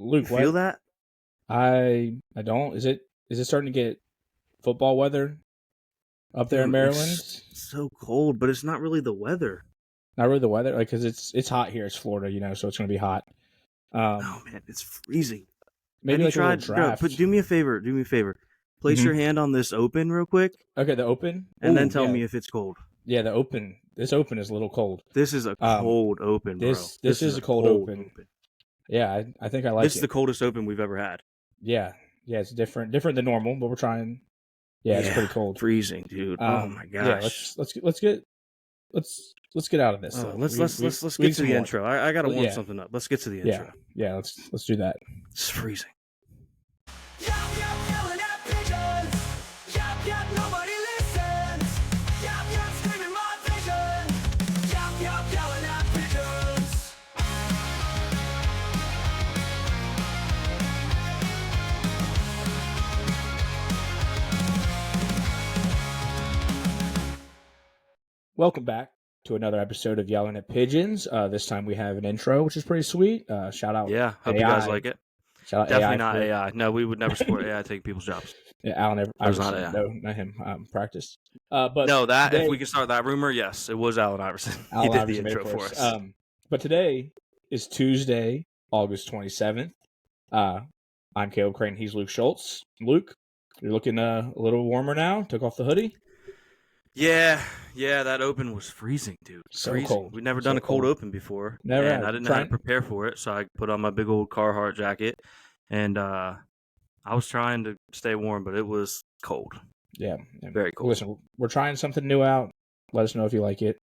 Luke, Feel what? that? I don't. Is it starting to get football weather up there in Dude, Maryland? it's so cold, but it's not really the weather. Not really the weather, like because it's hot here. It's Florida, so it's going to be hot. Oh man, it's freezing. Maybe Have you like a little tried? Bro, draft. do me a favor. Do me a favor. Place your hand on this open real quick, Okay, the open, and then tell me if it's cold. Yeah, the open. This open is a little cold. This is a cold open, bro. This is a cold open. Yeah, I think I like it. This is the coldest open we've ever had. Yeah, it's different than normal, but we're trying. Yeah, it's pretty cold, freezing, dude. Oh my gosh. Yeah, let's get out of this. Let's get to the intro. I gotta warm something up. Let's get to the intro. Yeah, let's do that. It's freezing. Yelling at pigeons. Nobody listens. Screaming my vision. Yelling at pigeons. Welcome back to another episode of Yelling at Pigeons. This time we have an intro, which is pretty sweet. Shout out. Yeah, hope AI. you guys like it. Shout out Definitely AI not AI. No, we would never support AI taking people's jobs. Yeah, Alan Iverson. Not AI. No, not him. Practice. But no, that today, if we can start that rumor, yes, it was Allen Iverson. He did the intro for us. But today is Tuesday, August 27th. I'm Caleb Crane. He's Luke Schultz. Luke, you're looking a little warmer now. Took off the hoodie. Yeah, that open was freezing, dude. So freezing. cold. We've never done a cold open before. Never. And I didn't know how to prepare for it, so I put on my big old Carhartt jacket, and I was trying to stay warm, but it was cold. Yeah. Very cold. Listen, we're trying something new out. Let us know if you like it.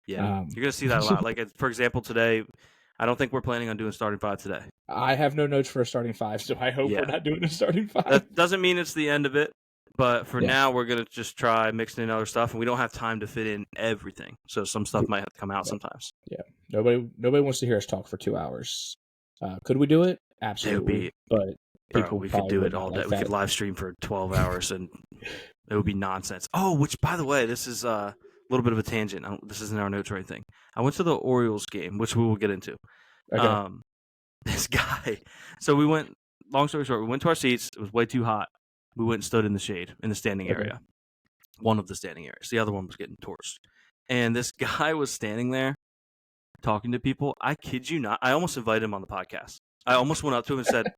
Yeah, you're going to see that a lot. Like, for example, today, I don't think we're planning on doing starting five today. I have no notes for a starting five, so I hope we're not doing a starting five. That doesn't mean it's the end of it. But for now, we're going to just try mixing in other stuff, and we don't have time to fit in everything. So some stuff might have to come out sometimes. Yeah. Nobody wants to hear us talk for 2 hours. Could we do it? Absolutely. We could do it all day. We could live stream for 12 hours, and it would be nonsense. Oh, which, by the way, this is a little bit of a tangent. This isn't our notes or anything. I went to the Orioles game, which we will get into. Okay. This guy. So we went, long story short, we went to our seats. It was way too hot. We went and stood in the shade, in the standing area. One of the standing areas. The other one was getting torched. And this guy was standing there talking to people. I kid you not. I almost invited him on the podcast. I almost went up to him and said,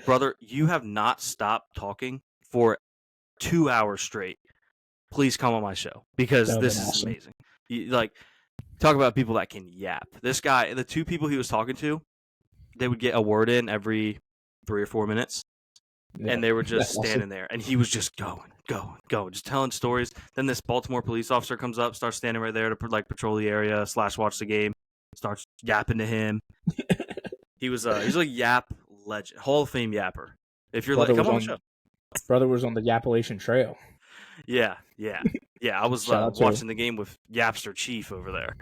brother, you have not stopped talking for 2 hours straight. Please come on my show because this is awesome. Amazing. Talk about people that can yap. This guy, the two people he was talking to, they would get a word in every 3 or 4 minutes. Yeah, and they were just standing there, and he was just going, just telling stories. Then this Baltimore police officer comes up, starts standing right there to patrol the area / watch the game. Starts yapping to him. He's a yap legend, Hall of Fame yapper. If you're come on the show. Brother was on the Yappalachian Trail. Yeah. I was watching the game with Yapster Chief over there.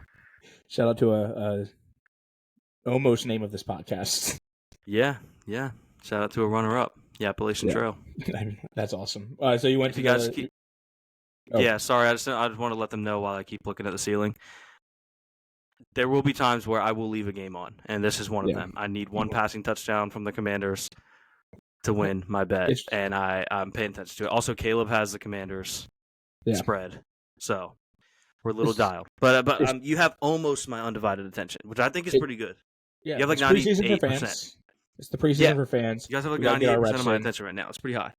Shout out to a almost name of this podcast. Yeah. Shout out to a runner-up. Appalachian Trail. That's awesome. So you went to guys Yeah, sorry. I just want to let them know while I keep looking at the ceiling. There will be times where I will leave a game on, and this is one of them. I need one passing touchdown from the Commanders to win my bet, and I'm paying attention to it. Also, Caleb has the Commanders spread, so we're a little dialed. But you have almost my undivided attention, which I think is pretty good. Yeah, you have 98%. It's the preseason for fans. You guys have 98% of my attention right now. It's pretty high.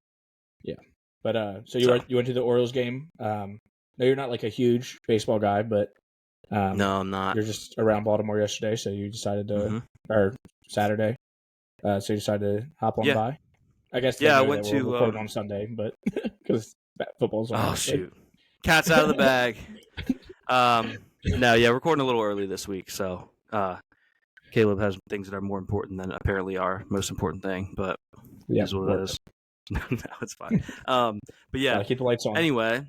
Yeah. But you went to the Orioles game. No, you're not like a huge baseball guy, but no, I'm not. You're just around Baltimore yesterday, so you decided to or Saturday. So you decided to hop on by. I guess I went to record on Sunday, but because football's on. Oh shoot. Cat's out of the bag. Recording a little early this week, so Caleb has things that are more important than apparently our most important thing, but is what it is. No, it's fine. Keep the lights on. Anyway,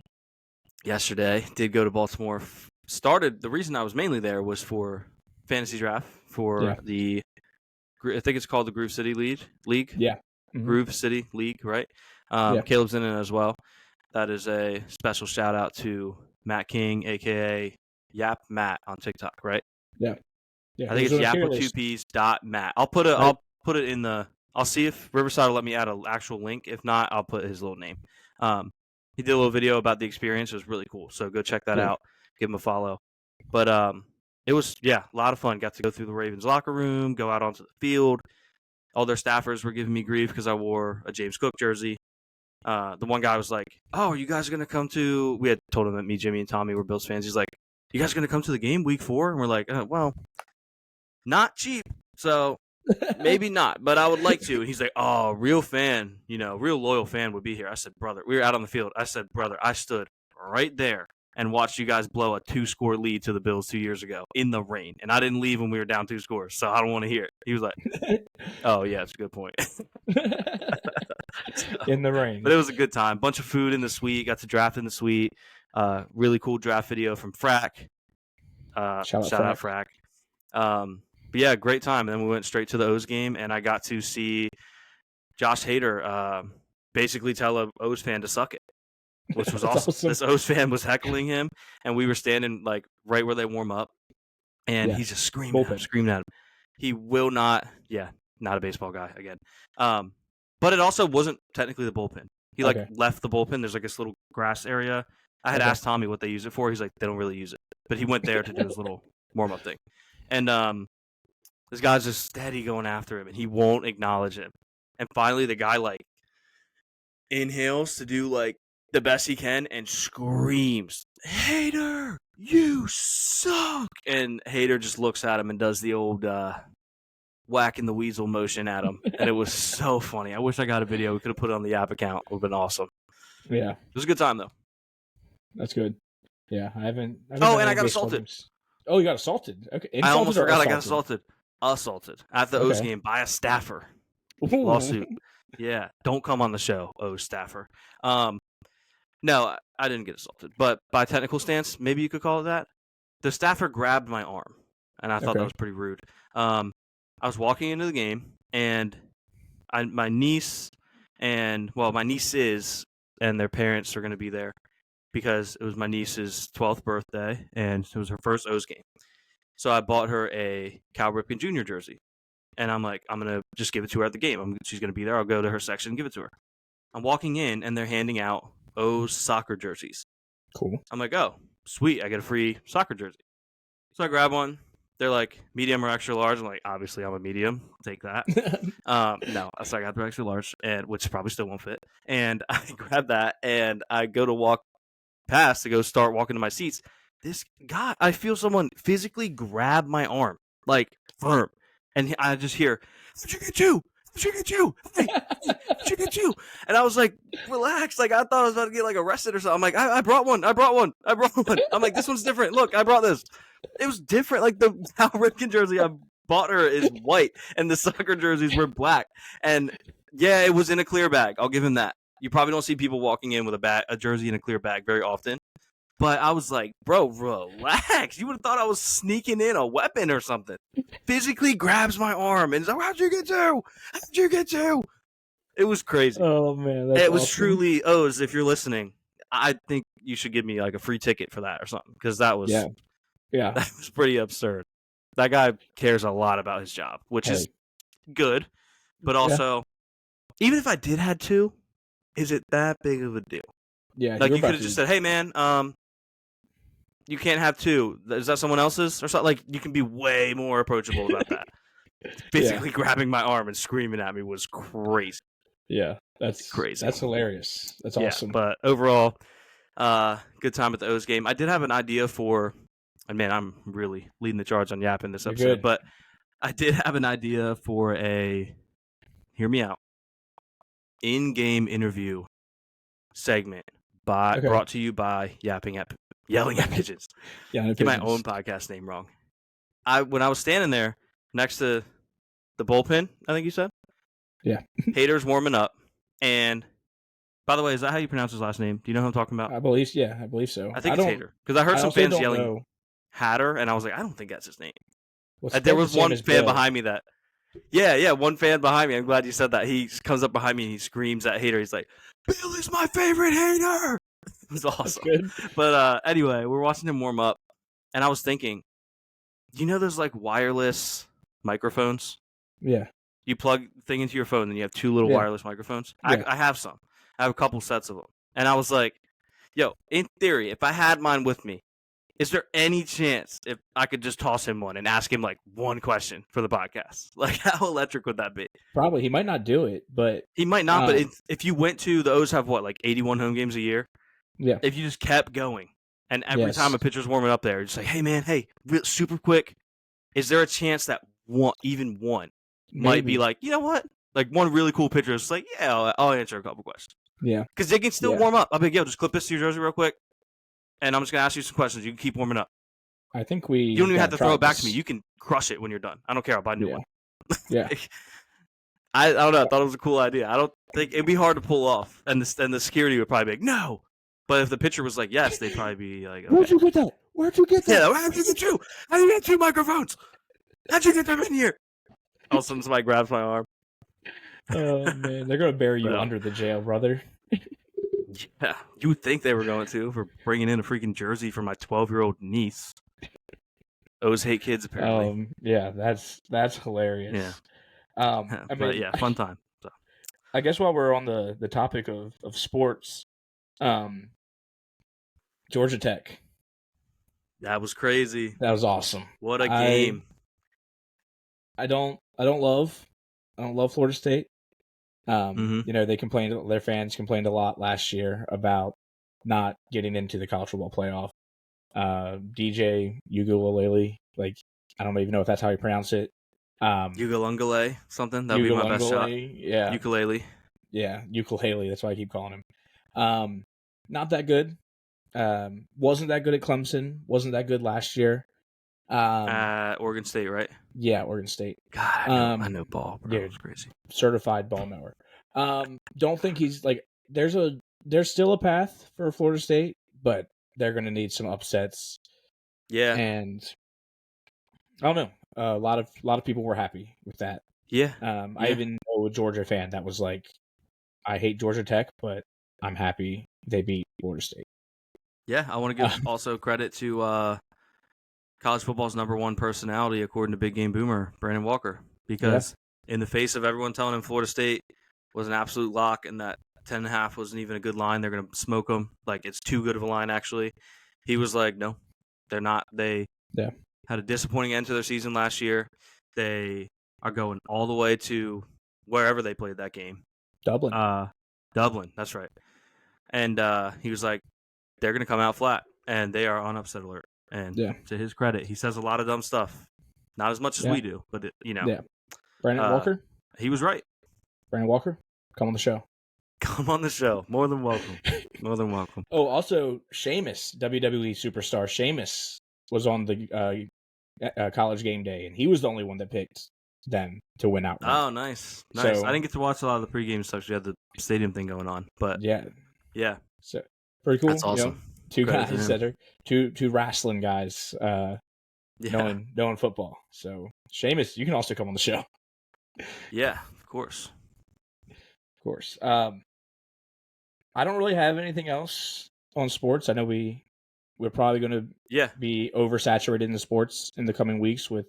yesterday did go to Baltimore. The reason I was mainly there was for fantasy draft for I think it's called the Groove City League. Yeah. Mm-hmm. Groove City League, right? Caleb's in it as well. That is a special shout out to Matt King, aka Yap Matt on TikTok, right? Yeah. I think it's Yap with 2 P's .Matt. I'll put it in the I'll see if Riverside will let me add an actual link. If not, I'll put his little name. He did a little video about the experience. It was really cool. So go check that out. Give him a follow. But it was, a lot of fun. Got to go through the Ravens locker room, go out onto the field. All their staffers were giving me grief because I wore a James Cook jersey. The one guy was like, "Oh, are you guys going to come to..." We had told him that me, Jimmy, and Tommy were Bills fans. He's like, "You guys going to come to the game week 4?" And we're like, well, not cheap. So maybe not, but I would like to. And he's like, "Oh, real fan, real loyal fan would be here." I said, "Brother," we were out on the field. I said, "Brother, I stood right there and watched you guys blow a 2-score lead to the Bills 2 years ago in the rain. And I didn't leave when we were down 2 scores, so I don't want to hear it." He was like, "Oh, yeah, it's a good point." In the rain. But it was a good time. Bunch of food in the suite. Got to draft in the suite. Really cool draft video from Frack. Shout out Frack. But yeah, great time. And then we went straight to the O's game, and I got to see Josh Hader basically tell a O's fan to suck it, which was awesome. This O's fan was heckling him, and we were standing like right where they warm up, and he's just screaming at him. He will not. Yeah, not a baseball guy again. But it also wasn't technically the bullpen. He left the bullpen. There's like this little grass area. I had asked Tommy what they use it for. He's like, they don't really use it, but he went there to do his little warm up thing, and this guy's just steady going after him, and he won't acknowledge him. And finally, the guy like inhales to do like the best he can and screams, "Hader, you suck!" And Hader just looks at him and does the old whacking the weasel motion at him, and it was so funny. I wish I got a video. We could have put it on the app account. It would have been awesome. Yeah, it was a good time though. That's good. Yeah, I haven't and I got assaulted. Games. Oh, you got assaulted? Okay, I almost forgot I got assaulted. Assaulted at the O's game by a staffer. Ooh. Lawsuit. Yeah, don't come on the show, O's staffer. No, I didn't get assaulted, but by technical stance, maybe you could call it that. The staffer grabbed my arm, and I thought that was pretty rude. I was walking into the game, and my nieces and their parents are going to be there because it was my niece's 12th birthday, and it was her first O's game. So I bought her a Cal Ripken Jr. jersey. And I'm like, I'm going to just give it to her at the game. She's going to be there. I'll go to her section and give it to her. I'm walking in, and they're handing out O's soccer jerseys. Cool. I'm like, oh, sweet. I get a free soccer jersey. So I grab one. They're like, medium or extra large. I'm like, obviously, I'm a medium. Take that. No, so I got the extra large, which probably still won't fit. And I grab that, and I go to walk past to go start walking to my seats. This guy, I feel someone physically grab my arm, like firm. And I just hear, "Did you get you? Did you get you? Hey, did you get you?" And I was like, relax. Like, I thought I was about to get like arrested or something. I'm like, I brought one. I'm like, this one's different. Look, I brought this. It was different. Like, the Cal Ripken jersey I bought her is white, and the soccer jerseys were black. And yeah, it was in a clear bag. I'll give him that. You probably don't see people walking in with a jersey in a clear bag very often. But I was like, bro, relax. You would have thought I was sneaking in a weapon or something. Physically grabs my arm and is like, "How'd you get you? How'd you get you?" It was crazy. Oh, man. It was truly, O's, if you're listening, I think you should give me like a free ticket for that or something. Because that was, that was pretty absurd. That guy cares a lot about his job, which is good. But also, even if I did have two, is it that big of a deal? Yeah. Like, you could have just said, "Hey, man, you can't have two. Is that someone else's?" Or something. Like, you can be way more approachable about that. Basically grabbing my arm and screaming at me was crazy. Yeah, that's crazy. That's hilarious. That's awesome. But overall, good time at the O's game. I did have an idea for, and man, I'm really leading the charge on yapping this episode, but I did have an idea for hear me out, in-game interview segment brought to you by Yelling at Pigeons. Get my own podcast name wrong. When I was standing there next to the bullpen, I think you said. Yeah. Hader's warming up. And by the way, is that how you pronounce his last name? Do you know who I'm talking about? I believe so. I think it's Hader. Because I heard some fans yelling Hatter, and I was like, I don't think that's his name. There was one fan behind me that. Yeah, one fan behind me. I'm glad you said that. He comes up behind me and he screams at Hader. He's like, "Bill is my favorite Hader." It was awesome. But anyway, we're watching him warm up, and I was thinking, those like wireless microphones? Yeah. You plug the thing into your phone, and you have 2 little Yeah. wireless microphones. Yeah. I have some. I have a couple sets of them. And I was like, yo, in theory, if I had mine with me, is there any chance if I could just toss him one and ask him like one question for the podcast? Like, how electric would that be? Probably. He might not do it, but He might not, but if you went to the O's have what, like 81 home games a year? yeah. If you just kept going, and every Yes. time a pitcher's warming up there, just like, hey man, hey, super quick, is there a chance that even one might be Maybe. like, you know what? Like one really cool pitcher is like, yeah, I'll answer a couple questions. Yeah. Because they can still Yeah. warm up. I'll be like, yo, just clip this to your jersey real quick, and I'm just going to ask you some questions. You can keep warming up. I think we. You don't even have to throw it back to me. practice. You can crush it when you're done. I don't care. I'll buy a new Yeah. one. Yeah. I don't know. I thought it was a cool idea. I don't think it'd be hard to pull off, and the security would probably be like, no. But if the pitcher was like, yes, they'd probably be like, okay. Where'd you get that? Where'd you get that? Yeah, how did you get 2? How did you get 2 microphones? How'd you get them in here? All of a sudden, somebody grabs my arm. Oh man, they're gonna bury you Bro. under the jail, brother. Yeah, you would think they were going to for bringing in a freaking jersey for my 12-year-old niece. O's hate kids, apparently. Yeah, that's hilarious. Yeah. I But mean, yeah, fun time. So. I guess while we're on the topic of sports, Georgia Tech, That was crazy. that was awesome. What a game. I don't love Florida State. Mhm. You know, their fans complained a lot last year about not getting into the college football playoff. DJ Ugalele, like I don't even know if that's how you pronounce it. Ugalungale, something. That would be my best shot. Yeah, Ukulele. yeah, ukulele. That's why I keep calling him. Not that good. Wasn't that good at Clemson. Wasn't that good last year. Oregon State, right? Yeah, Oregon State. God, I know ball, bro. dude. It's crazy. Certified ball knower. Don't think he's like there's still a path for Florida State, but they're gonna need some upsets. Yeah. And I don't know. A lot of people were happy with that. Yeah. I even know a Georgia fan that was like, I hate Georgia Tech, but I'm happy they beat Florida State. Yeah, I want to give also credit to college football's #1 personality, according to Big Game Boomer, Brandon Walker, because in the face of everyone telling him Florida State was an absolute lock and that 10.5 wasn't even a good line, they're going to smoke them, like it's too good of a line, actually, he was like, no, they're not. They had a disappointing end to their season last year. They are going all the way to wherever they played that game. Dublin. Dublin, that's right. And he was like, they're going to come out flat, and they are on upset alert. And to his credit, he says a lot of dumb stuff. Not as much as we do, but, Yeah. Brandon Walker? He was right. Brandon Walker, come on the show. Come on the show. More than welcome. More than welcome. Oh, also, Sheamus, WWE superstar Sheamus, was on the college game day, and he was the only one that picked them to win outright. Oh, nice. Nice. So, I didn't get to watch a lot of the pregame stuff. You had the stadium thing going on. But yeah. So pretty cool. That's awesome. You know, two Credit to guys him. that are two wrestling guys knowing football. So Sheamus, you can also come on the show. Yeah, of course. Of course. I don't really have anything else on sports. I know we're probably going to be oversaturated in the sports in the coming weeks with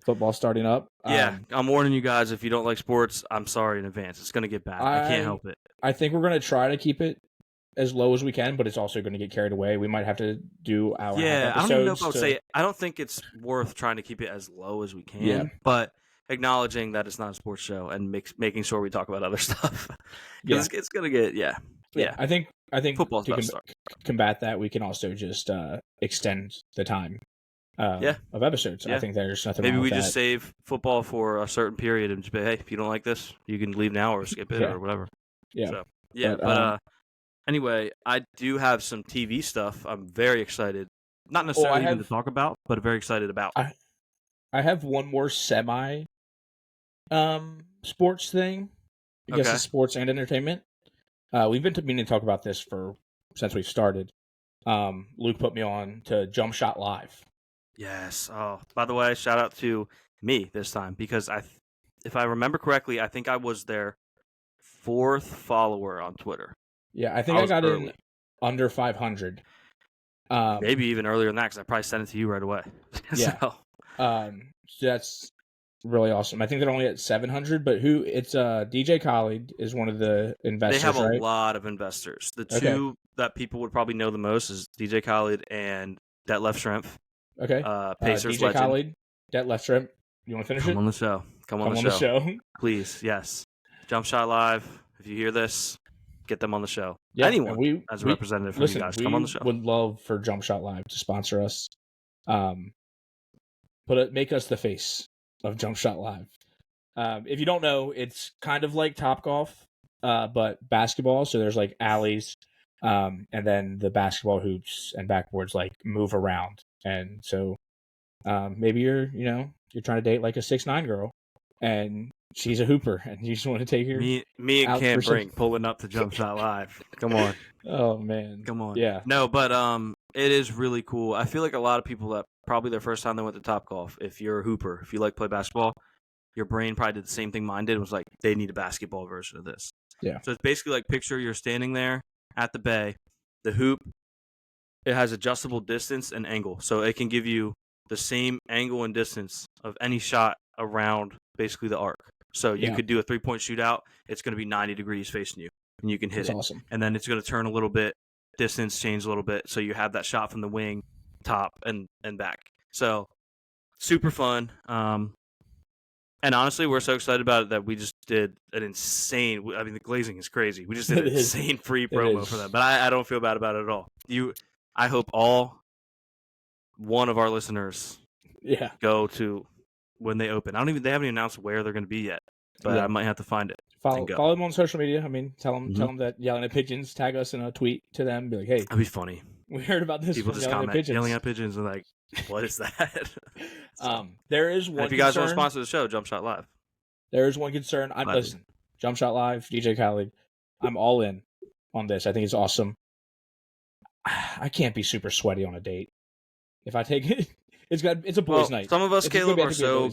football starting up. Yeah, I'm warning you guys, if you don't like sports, I'm sorry in advance. It's going to get bad. I can't help it. I think we're going to try to keep it as low as we can, but it's also going to get carried away. We might have to do our I episodes. don't even know if I would say I don't think it's worth trying to keep it as low as we can, but acknowledging that it's not a sports show and making sure we talk about other stuff. Because it's going to get, I think football to stuff combat that, we can also just extend the time of episodes. I think there's nothing Maybe wrong we with just that. save football for a certain period and just be, hey, if you don't like this, you can leave now or skip it or whatever. Yeah. So, But anyway, I do have some TV stuff I'm very excited, not necessarily even to talk about, but very excited about. I have one more semi sports thing. I guess it's sports and entertainment. We've been meaning to talk about this since we've started. Luke put me on to Jumpshot Live. Yes. Oh, by the way, shout out to me this time because if I remember correctly, I think I was their 4th follower on Twitter. Yeah, I think I got in under 500. Maybe even earlier than that because I probably sent it to you right away. Yeah. So that's really awesome. I think they're only at 700, but it's DJ Khaled is one of the investors. They have a right? lot of investors. The two that people would probably know the most is DJ Khaled and That Left Shrimp. Okay. Pacers DJ legend. Khaled, That Left Shrimp. You want to finish it? Come on the show. Come on the show. Please, yes. Jumpshot Live. If you hear this, get them on the show. Yeah, anyone as a representative from you guys, come on the show. Would love for Jumpshot Live to sponsor us. Make us the face of Jumpshot Live. If you don't know, it's kind of like Topgolf, but basketball. So there's like alleys, and then the basketball hoops and backboards like move around. And so maybe you're trying to date like a 6'9" girl, and she's a hooper, and you just want to take her. Me and Cam Brink pulling up to Jumpshot Live. Come on. Oh man. Come on. Yeah. No, but it is really cool. I feel like a lot of people that probably their first time they went to Topgolf, if you're a hooper, if you like play basketball, your brain probably did the same thing mine did. It was like, they need a basketball version of this. Yeah. So it's basically like picture you're standing there at the bay. The hoop, it has adjustable distance and angle. So it can give you the same angle and distance of any shot around basically the arc. So you could do a 3-point shootout. It's going to be 90 degrees facing you, and you can hit it. Awesome. And then it's going to turn a little bit, distance change a little bit. So you have that shot from the wing, top, and back. So super fun. And honestly, we're so excited about it that we just did an insane. I mean, the glazing is crazy. We just did an insane free promo for that. But I don't feel bad about it at all. I hope all one of our listeners go to when they open. They haven't even announced where they're going to be yet. But I might have to find it. Follow them on social media. I mean, tell them that Yelling at Pigeons. Tag us in a tweet to them. Be like, hey, that'd be funny. We heard about this. People just comment Yelling at Pigeons and like, what is that? There is one. If you guys want to sponsor the show, Jumpshot Live. There is one concern. Listen, Jumpshot Live, DJ Khaled. I'm all in on this. I think it's awesome. I can't be super sweaty on a date. If I take it, it's a boys' night. Some of us, Caleb, are so.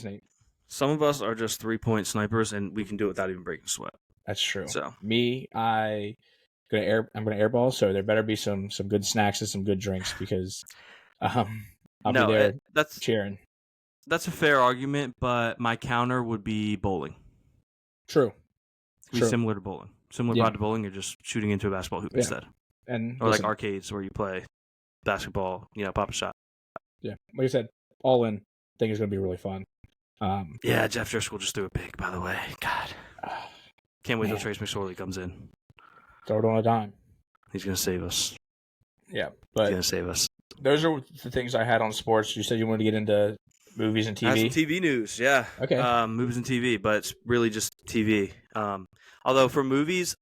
Some of us are just 3-point snipers, and we can do it without even breaking sweat. That's true. So I'm gonna airball. So there better be some good snacks and some good drinks because I'll be there. That's cheering. That's a fair argument, but my counter would be bowling. True. It'd be similar to bowling. Similar to bowling, you're just shooting into a basketball hoop instead. Or like arcades where you play basketball, pop a shot. Yeah. Like I said, all in. I think it's going to be really fun. Jeff Driscoll just threw a pick, by the way. God. Can't wait till Trace McSorley comes in. Throw it on a dime. He's going to save us. Yeah. But he's going to save us. Those are the things I had on sports. You said you wanted to get into movies and TV? I have some TV news, yeah. Okay. Movies and TV, but it's really just TV. Although for movies,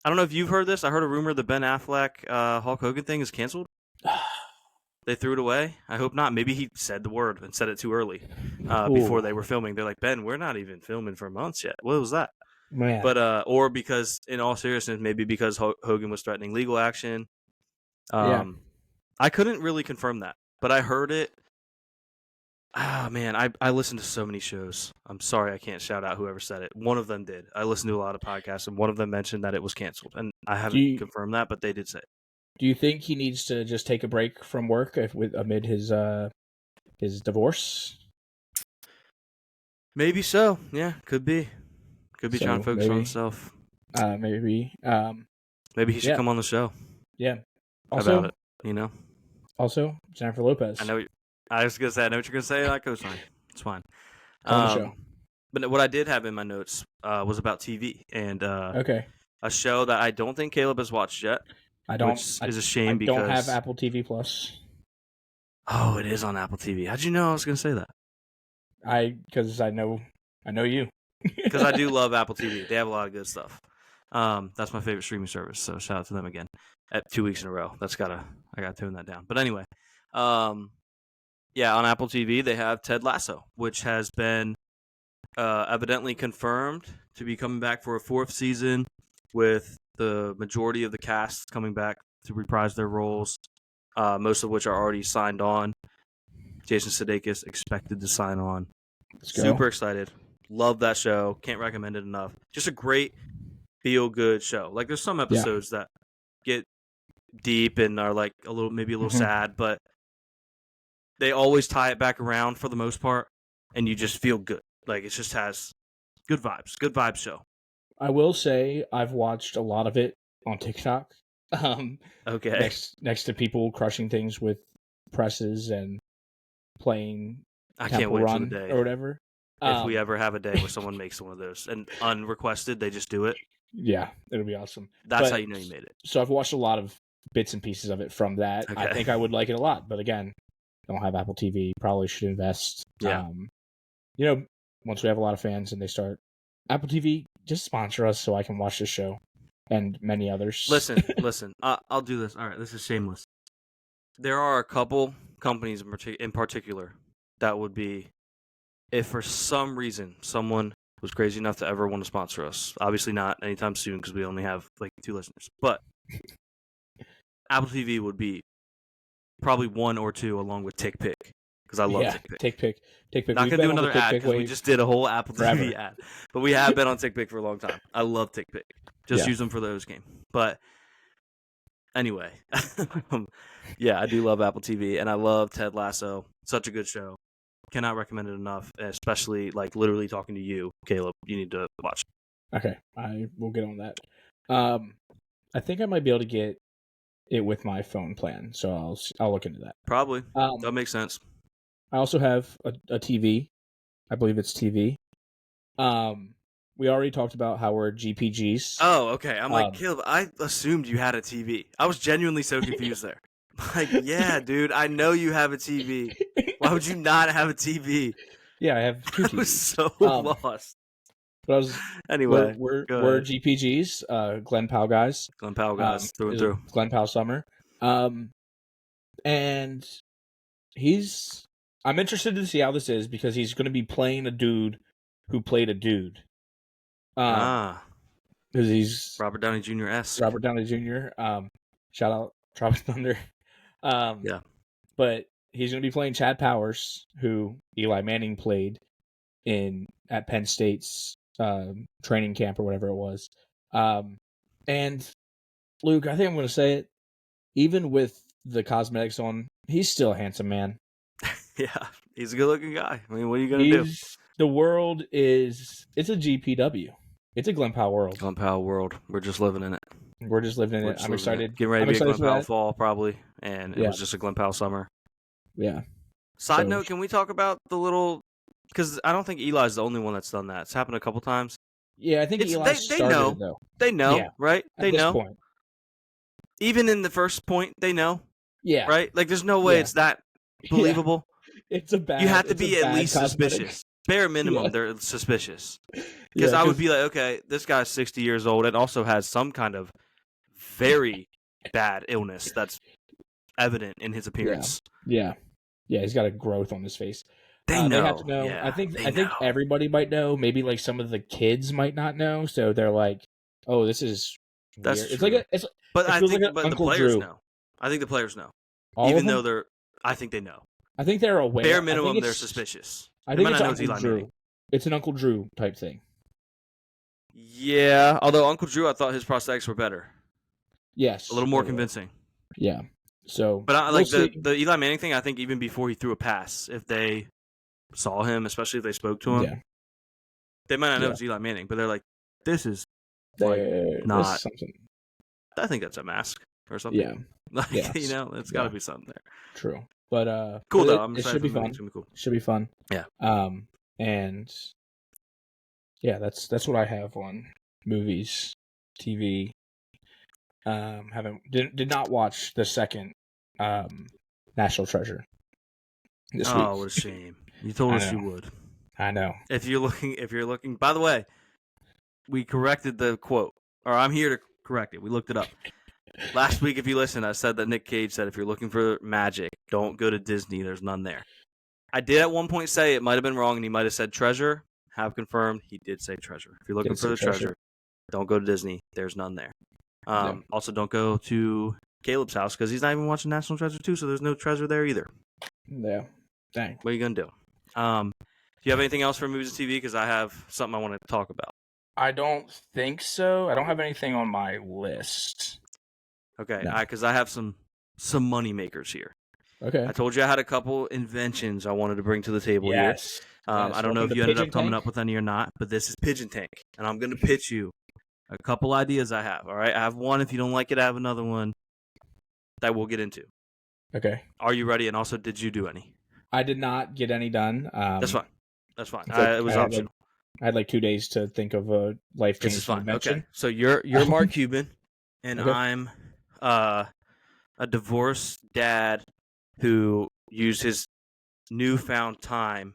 I don't know if you've heard this. I heard a rumor the Ben Affleck Hulk Hogan thing is canceled. They threw it away. I hope not. Maybe he said the word and said it too early before they were filming. They're like, Ben, we're not even filming for months yet. What was that? Man. But or because, in all seriousness, maybe because Hogan was threatening legal action. I couldn't really confirm that, but I heard it. Man, I listen to so many shows. I'm sorry I can't shout out whoever said it. One of them did. I listened to a lot of podcasts, and one of them mentioned that it was canceled. And I haven't confirmed that, but they did say it. Do you think he needs to just take a break from work amid his divorce? Maybe so. Yeah, could be. Could be trying to focus on himself. Maybe. Maybe he should come on the show. Yeah. Also, about it, Also, Jennifer Lopez. I was going to say, I know what you're going to say. That goes fine. It's fine. On the show. But what I did have in my notes was about TV and a show that I don't think Caleb has watched yet. Which is a shame because I don't have Apple TV Plus. Oh, it is on Apple TV. How'd you know I was going to say that? Because I know you. Because I do love Apple TV. They have a lot of good stuff. That's my favorite streaming service. So shout out to them again. At 2 weeks in a row. I gotta tone that down. But anyway, on Apple TV they have Ted Lasso, which has been evidently confirmed to be coming back for a 4th season, with the majority of the cast coming back to reprise their roles, most of which are already signed on. Jason Sudeikis expected to sign on. Super excited. Love that show. Can't recommend it enough. Just a great feel-good show. Like, there's some episodes that get deep and are like maybe a little sad, but they always tie it back around for the most part, and you just feel good. Like, it just has good vibes. Good vibes show. I will say I've watched a lot of it on TikTok. Okay. Next to people crushing things with presses and playing I Temple can't wait Run for the day. or whatever. If we ever have a day where someone makes one of those and unrequested, they just do it. Yeah, it'll be awesome. That's how you know you made it. So I've watched a lot of bits and pieces of it from that. Okay. I think I would like it a lot, but again, don't have Apple TV. Probably should invest. Yeah. Once we have a lot of fans and they start Apple TV, just sponsor us so I can watch this show and many others. Listen. I'll do this. All right, this is shameless. There are a couple companies in particular that would be, if for some reason someone was crazy enough to ever want to sponsor us. Obviously not anytime soon because we only have like 2 listeners. But Apple TV would be probably 1 or 2 along with TickPick because I love TickPick. TickPick. Not going to do another ad because we just did a whole Apple forever. TV ad. But we have been on TickPick for a long time. I love TickPick. Just use them for those games. But anyway, yeah, I do love Apple TV and I love Ted Lasso. Such a good show. Cannot recommend it enough, especially like literally talking to you, Caleb. You need to watch. Okay, I will get on that. I think I might be able to get it with my phone plan, so I'll look into that. Probably. That makes sense. I also have a TV. I believe it's TV. We already talked about how we're GPGs. Oh, okay. I'm like, Caleb, I assumed you had a TV. I was genuinely so confused there. Like, yeah, dude, I know you have a TV. Why would you not have a TV? Yeah, I have 2 TVs. I was so lost. But anyway, we're GPGs, Glen Powell guys. Glen Powell guys, through and through. Glen Powell summer. And I'm interested to see how this is because he's going to be playing a dude who played a dude. Because he's Robert Downey Jr. Robert Downey Jr. Shout out Tropic Thunder. Yeah. But he's going to be playing Chad Powers, who Eli Manning played at Penn State's training camp or whatever it was. And Luke, I think I'm going to say it. Even with the cosmetics on, he's still a handsome man. Yeah, he's a good-looking guy. I mean, what are you going to do? The world it's a GPW. It's a Glen Powell world. Glen Powell world. We're just living in it. We're just living in it. I'm excited. Getting ready to be a Glen Powell fall, probably. And it was just a Glen Powell summer. Yeah. Side note, can we talk about the little... Because I don't think Eli's the only one that's done that. It's happened a couple times. Yeah, I think Eli started it, though. They know, right? They know. Point. Even in the first point, they know. Yeah. Right? Like, there's no way it's that believable. Yeah. It's a bad... You have to be at least suspicious. Bare minimum, they're suspicious. Because I would be like, okay, this guy's 60 years old and also has some kind of very bad illness that's evident in his appearance. Yeah, he's got a growth on his face. They know. They have to know. Yeah, I think everybody might know. Maybe like some of the kids might not know. So they're like, "Oh, this is weird." That's It's like the players know. I think the players know. Even though I think they know. I think they're aware. Bare minimum, they're suspicious. I think it's Uncle Drew. It's an Uncle Drew type thing. Yeah, although Uncle Drew, I thought his prosthetics were better. Yes, a little more convincing. Yeah. So, but I like the Eli Manning thing. I think even before he threw a pass, if they saw him, especially if they spoke to him, they might not know it's Eli Manning, but they're like, "This is not something." I think that's a mask or something. Yeah, it's got to be something there. True, but cool though. I'm it should be fun. It's gonna be cool. Should be fun. Yeah. And yeah, that's what I have on movies, TV. Did not watch the second National Treasure this week. Oh, what a shame! You told us you would. I know. If you're looking. By the way, we corrected the quote, or I'm here to correct it. We looked it up. Last week, if you listened, I said that Nick Cage said if you're looking for magic, don't go to Disney. There's none there. I did at one point say it might have been wrong, and he might have said treasure. Have confirmed. He did say treasure. If you're looking for the treasure, don't go to Disney. There's none there. Also, don't go to Caleb's house because he's not even watching National Treasure 2, so there's no treasure there either. Yeah. Dang. What are you going to do? Do you have anything else for movies and TV? Because I have something I want to talk about. I don't think so. I don't have anything on my list. Okay, because I have some money makers here. Okay. I told you I had a couple inventions I wanted to bring to the table here. Yes. I don't know if you ended up coming up with any or not, but this is Pigeon Tank, and I'm going to pitch you a couple ideas I have. All right, I have one. If you don't like it, I have another one that we'll get into. Okay. Are you ready? And also, did you do any? I did not get any done. That's fine. That's fine. Like It was optional. I had like 2 days to think of a life-changing invention. Okay. So you're Mark Cuban, and Okay. I'm a divorced dad who used his newfound time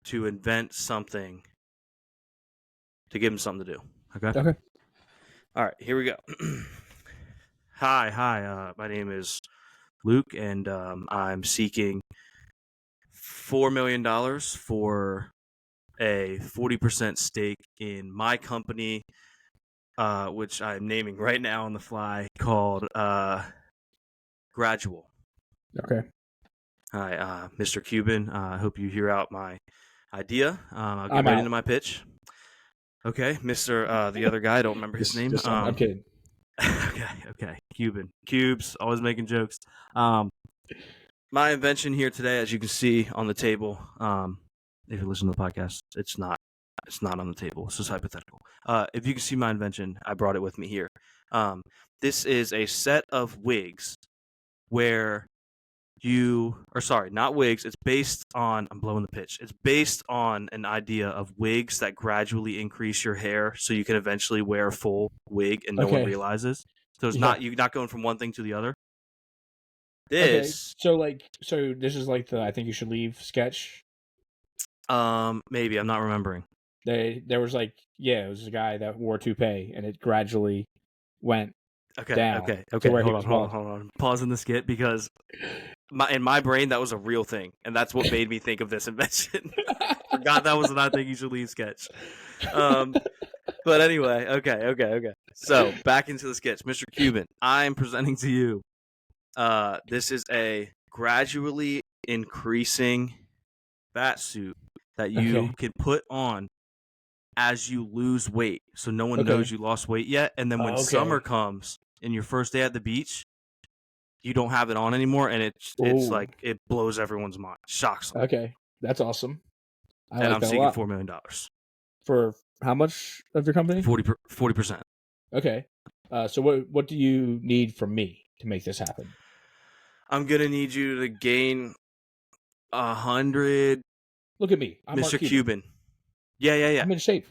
to invent something to give him something to do. Okay. Okay. All right. Here we go. Hi. My name is Luke, and I'm seeking $4 million for a 40% stake in my company, which I'm naming right now on the fly, called Gradual. Okay. Hi, Mr. Cuban. I hope you hear out my idea. I'll get I'm right out. into my pitch. Okay, Mr. The other guy, I don't remember his name. I'm kidding. Okay. Cuban. Cubes, always making jokes. My invention here today, as you can see on the table, if you listen to the podcast, it's not on the table. It's just hypothetical. If you can see my invention, I brought it with me here. This is a set of wigs where not wigs. It's based on, I'm blowing the pitch. It's based on an idea of wigs that gradually increase your hair so you can eventually wear a full wig and no one realizes. So it's you're not going from one thing to the other. This. Okay. So this is like the I think you should leave sketch. Maybe I'm not remembering. There was it was a guy that wore a toupee and it gradually went down. Okay. Hold on. Pause in the skit because in my brain that was a real thing, and that's what made me think of this invention. Forgot that was an I think you should leave sketch. But anyway, okay. So back into the sketch, Mr. Cuban. I am presenting to you. This is a gradually increasing fat suit that you can put on as you lose weight, so no one knows you lost weight yet. And then when summer comes and your first day at the beach, you don't have it on anymore, and it's like it blows everyone's mind, shocks them. Okay, that's awesome. I'm seeking $4 million for how much of your company? 40%. Okay. So what do you need from me to make this happen? I'm gonna need you to gain 100. Look at me, I'm Mr. Mark Cuban. Yeah. I'm in shape.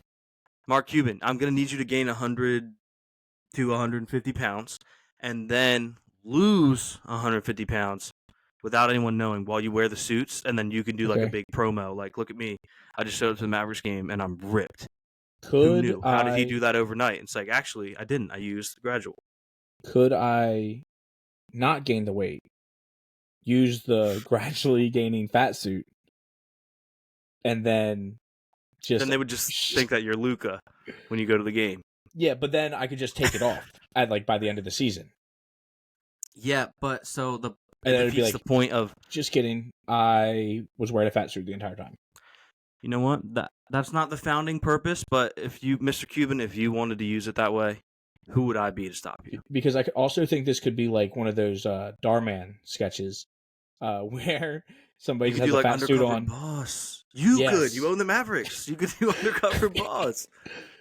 Mark Cuban, I'm going to need you to gain 100 to 150 pounds and then lose 150 pounds without anyone knowing while you wear the suits, and then you can do like a big promo. Like, look at me. I just showed up to the Mavericks game, and I'm ripped. Who knew? How did he do that overnight? It's like, actually, I didn't. I used Gradual. Could I not gain the weight? Use the gradually gaining fat suit, and then then they would just think that you're Luka when you go to the game. Yeah, but then I could just take it off by the end of the season. Yeah, but so it defeats the point of. Just kidding. I was wearing a fat suit the entire time. You know what? That's not the founding purpose. But if you, Mr. Cuban, if you wanted to use it that way, who would I be to stop you? Because I also think this could be like one of those Darman sketches where somebody has a fat suit on. Boss. You could. You own the Mavericks. You could do undercover boss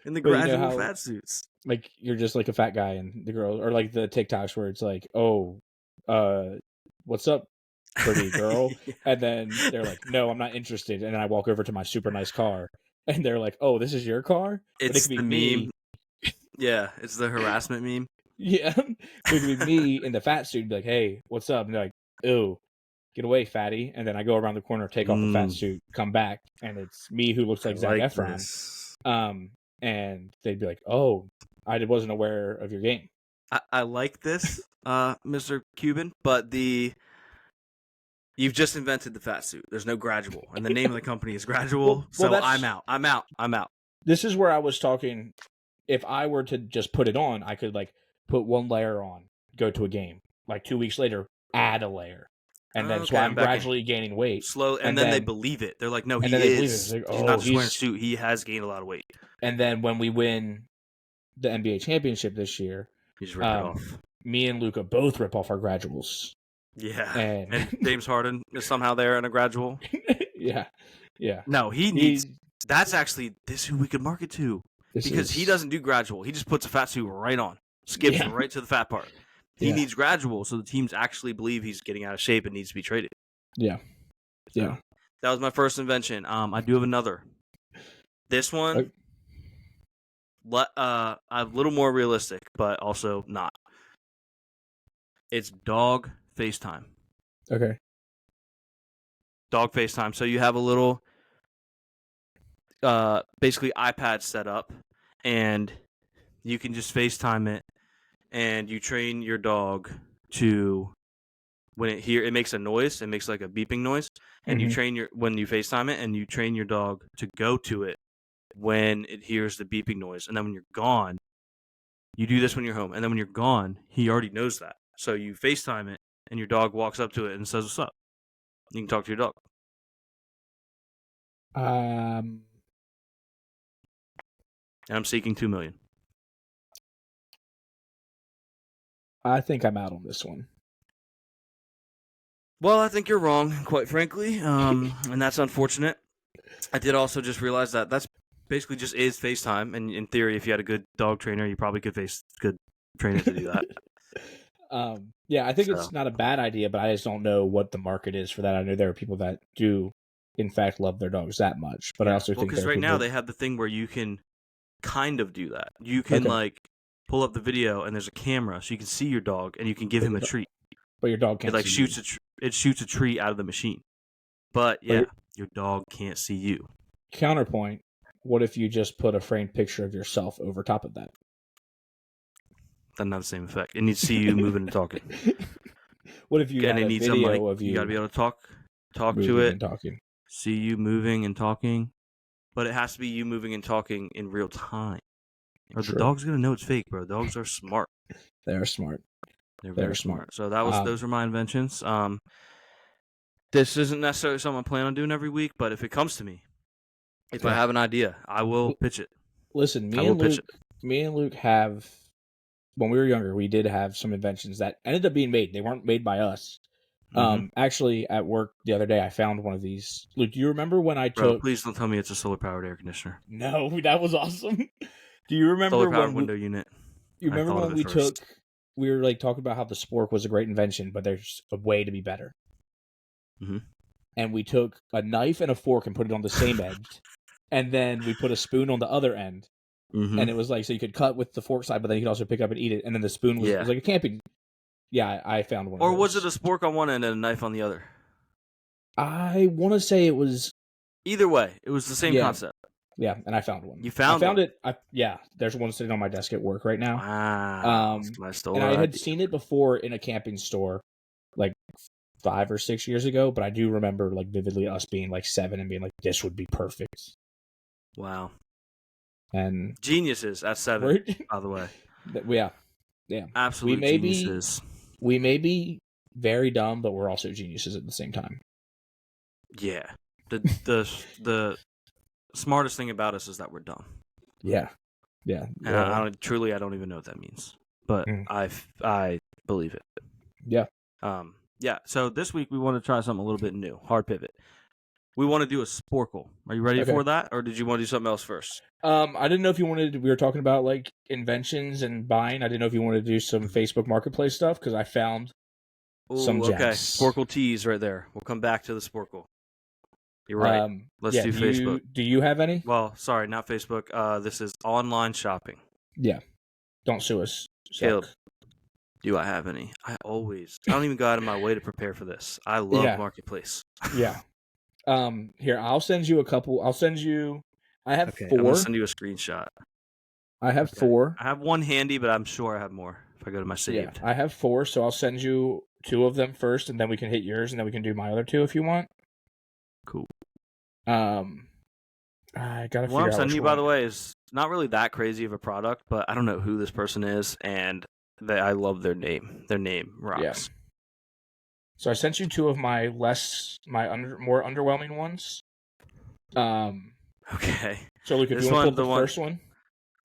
in the gradual fat suits. Like you're just like a fat guy, and the girl, or like the TikToks where it's like, what's up, pretty girl? And then they're like, no, I'm not interested. And then I walk over to my super nice car, and they're like, oh, this is your car? It's the meme. Yeah, it's the harassment meme. Yeah, it could be me in the fat suit, and be like, hey, what's up? And they're like, ew. Get away, fatty. And then I go around the corner, take off the fat suit, come back, and it's me who looks like Zac Efron. And they'd be like, oh, I wasn't aware of your game. I like this, Mr. Cuban, but you've just invented the fat suit. There's no Gradual. And the name of the company is Gradual, so I'm out. This is where I was talking. If I were to just put it on, I could like put one layer on, go to a game. Like 2 weeks later, add a layer. And that's why I'm gradually gaining weight. Slow, and then they believe it. They're like, no, he is. Like, he's not just wearing a suit. He has gained a lot of weight. And then when we win the NBA championship this year, he's ripped it off. Me and Luka both rip off our Graduals. Yeah. And James Harden is somehow there in a gradual. yeah. No, he needs. That's actually this who we could market to because he doesn't do gradual. He just puts a fat suit right on, skips right to the fat part. He needs gradual so the teams actually believe he's getting out of shape and needs to be traded. Yeah. So, that was my first invention. I do have another. This one, a little more realistic, but also not. It's dog FaceTime. Okay. Dog FaceTime. So you have a little, basically iPad set up, and you can just FaceTime it, and you train your dog to, when it makes a noise, it makes like a beeping noise, and you train when you FaceTime it, and you train your dog to go to it when it hears the beeping noise, and then when you're gone, you do this when you're home, and then when you're gone, he already knows that. So you FaceTime it, and your dog walks up to it and says, "What's up?" You can talk to your dog. And I'm seeking $2 million. I think I'm out on this one. Well, I think you're wrong, quite frankly, and that's unfortunate. I did also just realize that that's basically just is FaceTime, and in theory, if you had a good dog trainer, you probably could train it to do that. I think it's not a bad idea, but I just don't know what the market is for that. I know there are people that do, in fact, love their dogs that much, but I also think because right now they have the thing where you can kind of do that. You can pull up the video, and there's a camera, so you can see your dog, and you can give him a treat. But your dog can't. It shoots a treat out of the machine. But your dog can't see you. Counterpoint: what if you just put a framed picture of yourself over top of that? That's not the same effect. It needs to see you moving and talking. What if you had a video of you? You got to be able to talk to it, and talking. See you moving and talking, but it has to be you moving and talking in real time, or the dog's gonna know it's fake, bro. Dogs are smart. They are smart. They're very smart. So those are my inventions. This isn't necessarily something I plan on doing every week, but if it comes to me, if I have an idea, I will pitch it. Listen, me and Luke have. When we were younger, we did have some inventions that ended up being made. They weren't made by us. Actually, at work the other day, I found one of these. Luke, do you remember when I took... Please don't tell me it's a solar-powered air conditioner. No, that was awesome. Do you remember solar-powered window unit. You remember when we were like talking about how the Spork was a great invention, but there's a way to be better. And we took a knife and a fork and put it on the same edge, and then we put a spoon on the other end. And it was like, so you could cut with the fork side, but then you could also pick up and eat it. And then the spoon was like a camping. Yeah, I found one. Or was it a spork on one end and a knife on the other? I want to say it was. Either way, it was the same concept. Yeah, and I found one. You found it. There's one sitting on my desk at work right now. Wow. And I had seen it before in a camping store, like 5 or 6 years ago. But I do remember like vividly us being like 7 and being like, "This would be perfect." Wow. And geniuses at 7, by the way. Yeah. Absolute geniuses. We may be very dumb, but we're also geniuses at the same time. Yeah. The smartest thing about us is that we're dumb. Yeah. And I don't even know what that means, but I believe it. Yeah. So this week we want to try something a little bit new. Hard pivot. We want to do a Sporcle. Are you ready for that, or did you want to do something else first? I didn't know if you wanted. We were talking about like inventions and buying. I didn't know if you wanted to do some Facebook Marketplace stuff because I found some gems. Okay, Sporcle teas right there. We'll come back to the Sporcle. You're right. Let's do Facebook. Do you have any? Well, sorry, not Facebook. This is online shopping. Yeah. Don't sue us. Caleb, do I have any? I don't even go out of my way to prepare for this. I love Marketplace. Yeah. Here, I'll send you a couple. I have 4. I'm going to send you a screenshot. I have 4. I have one handy, but I'm sure I have more if I go to my saved. Yeah, I have 4, so I'll send you 2 of them first, and then we can hit yours, and then we can do my other 2 if you want. Cool. I gotta figure out what I'm sending you, by the way, is not really that crazy of a product, but I don't know who this person is, and I love their name. Their name rocks. Yeah. So I sent you 2 of my more underwhelming ones. Okay. So Luke, if you want to pull the first one,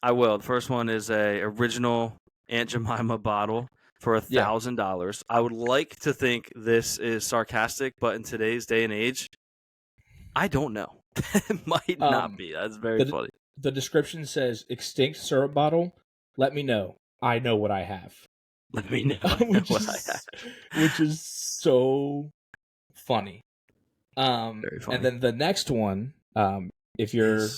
I will. The first one is a original Aunt Jemima bottle. for $1,000. I would like to think this is sarcastic, but in today's day and age, I don't know. It might not be. That's very funny. The description says, extinct syrup bottle, let me know. I know what I have. Let me know what I have. Which is so funny. Very funny. And then the next one, if you're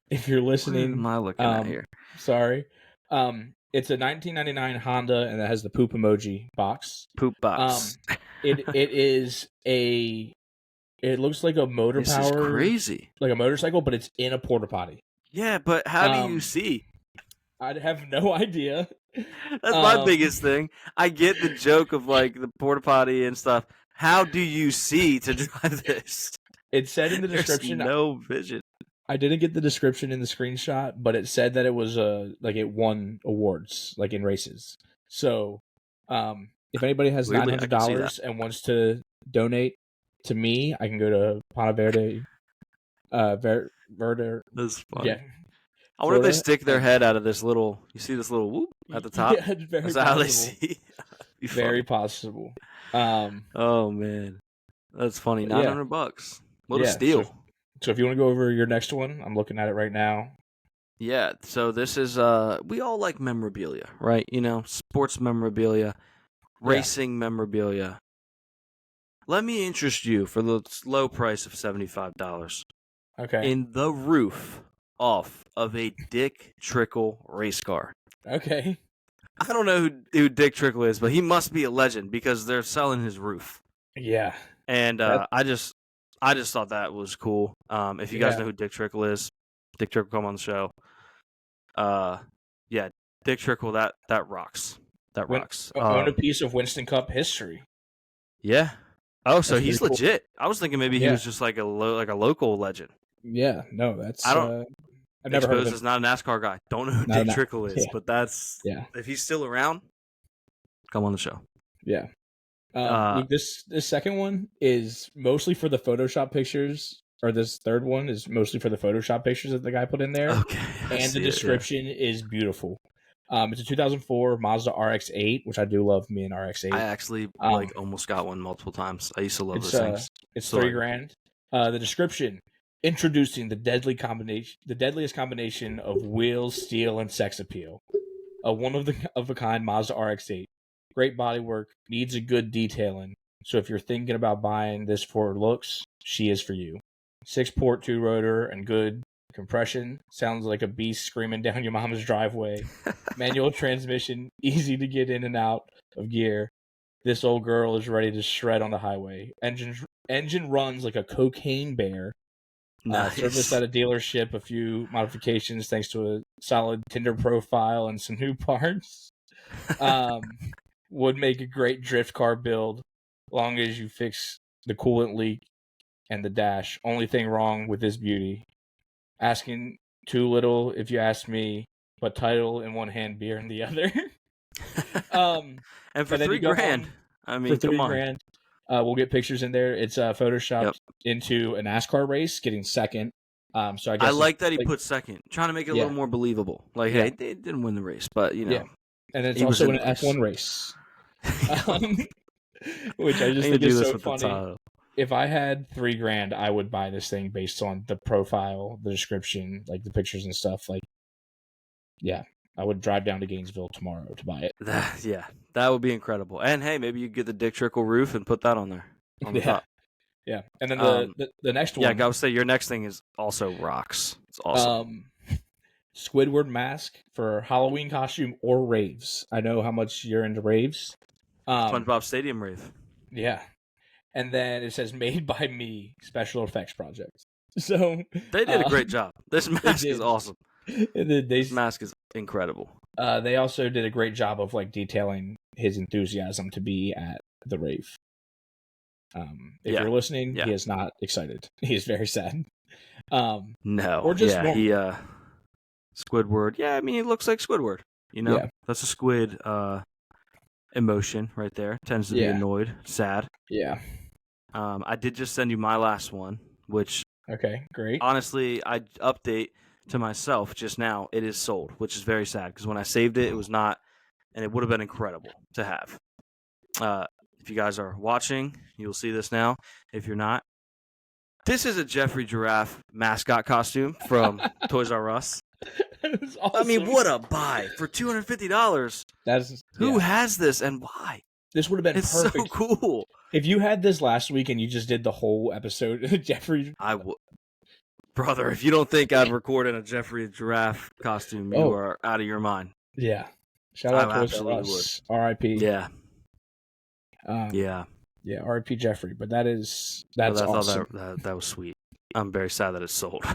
listening, what am I looking at here? Sorry. It's a 1999 Honda, and it has the poop emoji box. Poop box. It looks like a motor This power. is crazy. Like a motorcycle, but it's in a porta potty. Yeah, but how do you see? I have no idea. That's my biggest thing. I get the joke of like the porta potty and stuff. How do you see to drive this? It said in the description. There's no vision. I didn't get the description in the screenshot, but it said that it was like it won awards, like in races. So, if anybody has $900 and wants to donate to me, I can go to Ponte Verde. Verde. That's funny. Yeah. I wonder if they stick their head out of this little. You see this little whoop at the top? Yeah, it's very Is possible. that how they see? Very possible. Oh man, that's funny. $900. What a steal! So if you want to go over your next one, I'm looking at it right now. Yeah. So this is we all like memorabilia, right? You know, sports memorabilia, racing memorabilia. Let me interest you for the low price of $75. Okay. In the roof off of a Dick Trickle race car. Okay. I don't know who Dick Trickle is, but he must be a legend because they're selling his roof. Yeah. And I just thought that was cool. If you guys know who Dick Trickle is, Dick Trickle come on the show. Yeah, Dick Trickle, that rocks. That rocks. Own a piece of Winston Cup history. Yeah. Oh, so That's he's pretty cool. legit. I was thinking maybe he was just like a local legend. Yeah, no, that's. I don't. I've never heard of him. He's not a NASCAR guy. Don't know who Dick Trickle is, but that's. Yeah. If he's still around, come on the show. Yeah. Luke, this second one is mostly for the Photoshop pictures, or this third one is mostly for the Photoshop pictures that the guy put in there. Okay. And the description is beautiful. It's a 2004 Mazda RX-8, which I do love. Me and RX-8. I actually almost got one multiple times. I used to love those things. It's $3,000. The description: introducing the deadliest combination of wheels, steel, and sex appeal. A one of a kind Mazda RX-8. Great bodywork, needs a good detailing. So if you're thinking about buying this for looks, she is for you. 6-port 2-rotor and good compression. Sounds like a beast screaming down your mama's driveway. Manual transmission, easy to get in and out of gear. This old girl is ready to shred on the highway. Engine runs like a cocaine bear. Nice. Serviced at a dealership, a few modifications thanks to a solid Tinder profile and some new parts. Would make a great drift car build, long as you fix the coolant leak and the dash. Only thing wrong with this beauty. Asking too little, if you ask me, but title in one hand, beer in the other. And for $3,000, I mean, for come on. $3,000, we'll get pictures in there. It's photoshopped into a NASCAR race, getting second. So I like that he put second, trying to make it a little more believable. Like, hey, they didn't win the race, but you know. Yeah. And it's also an F1 race. Which I just think is so funny. If I had $3,000, I would buy this thing based on the profile, the description, like the pictures and stuff. Like, yeah, I would drive down to Gainesville tomorrow to buy it. That would be incredible. And hey, maybe you get the Dick Trickle roof and put that on there on the top. Yeah, and then the next one. Yeah, I would say your next thing is also rocks. It's awesome. Squidward mask for Halloween costume or raves. I know how much you're into raves. SpongeBob Stadium rave. Yeah. And then it says made by me, special effects project. So they did a great job. This mask is awesome. This mask is incredible. They also did a great job of like detailing his enthusiasm to be at the rave. If you're listening, he is not excited. He is very sad. No. Or just Squidward. Yeah, I mean, it looks like Squidward. You know, that's a squid emotion right there. Tends to be annoyed, sad. Yeah. I did just send you my last one, which great. Honestly, I update to myself just now. It is sold, which is very sad because when I saved it, it was not and it would have been incredible to have. If you guys are watching, you'll see this now. If you're not, this is a Jeffrey Giraffe mascot costume from Toys R Us. Awesome. I mean, what a buy for $250. Who has this and why? This would have been perfect. So cool. If you had this last week and you just did the whole episode, Jeffrey. I would. Brother, if you don't think I'd record in a Jeffrey Giraffe costume, you are out of your mind. Yeah. Shout out to Toys R Us. R.I.P. Yeah. Yeah, R.I.P. Jeffrey. But that's awesome. That was sweet. I'm very sad that it's sold.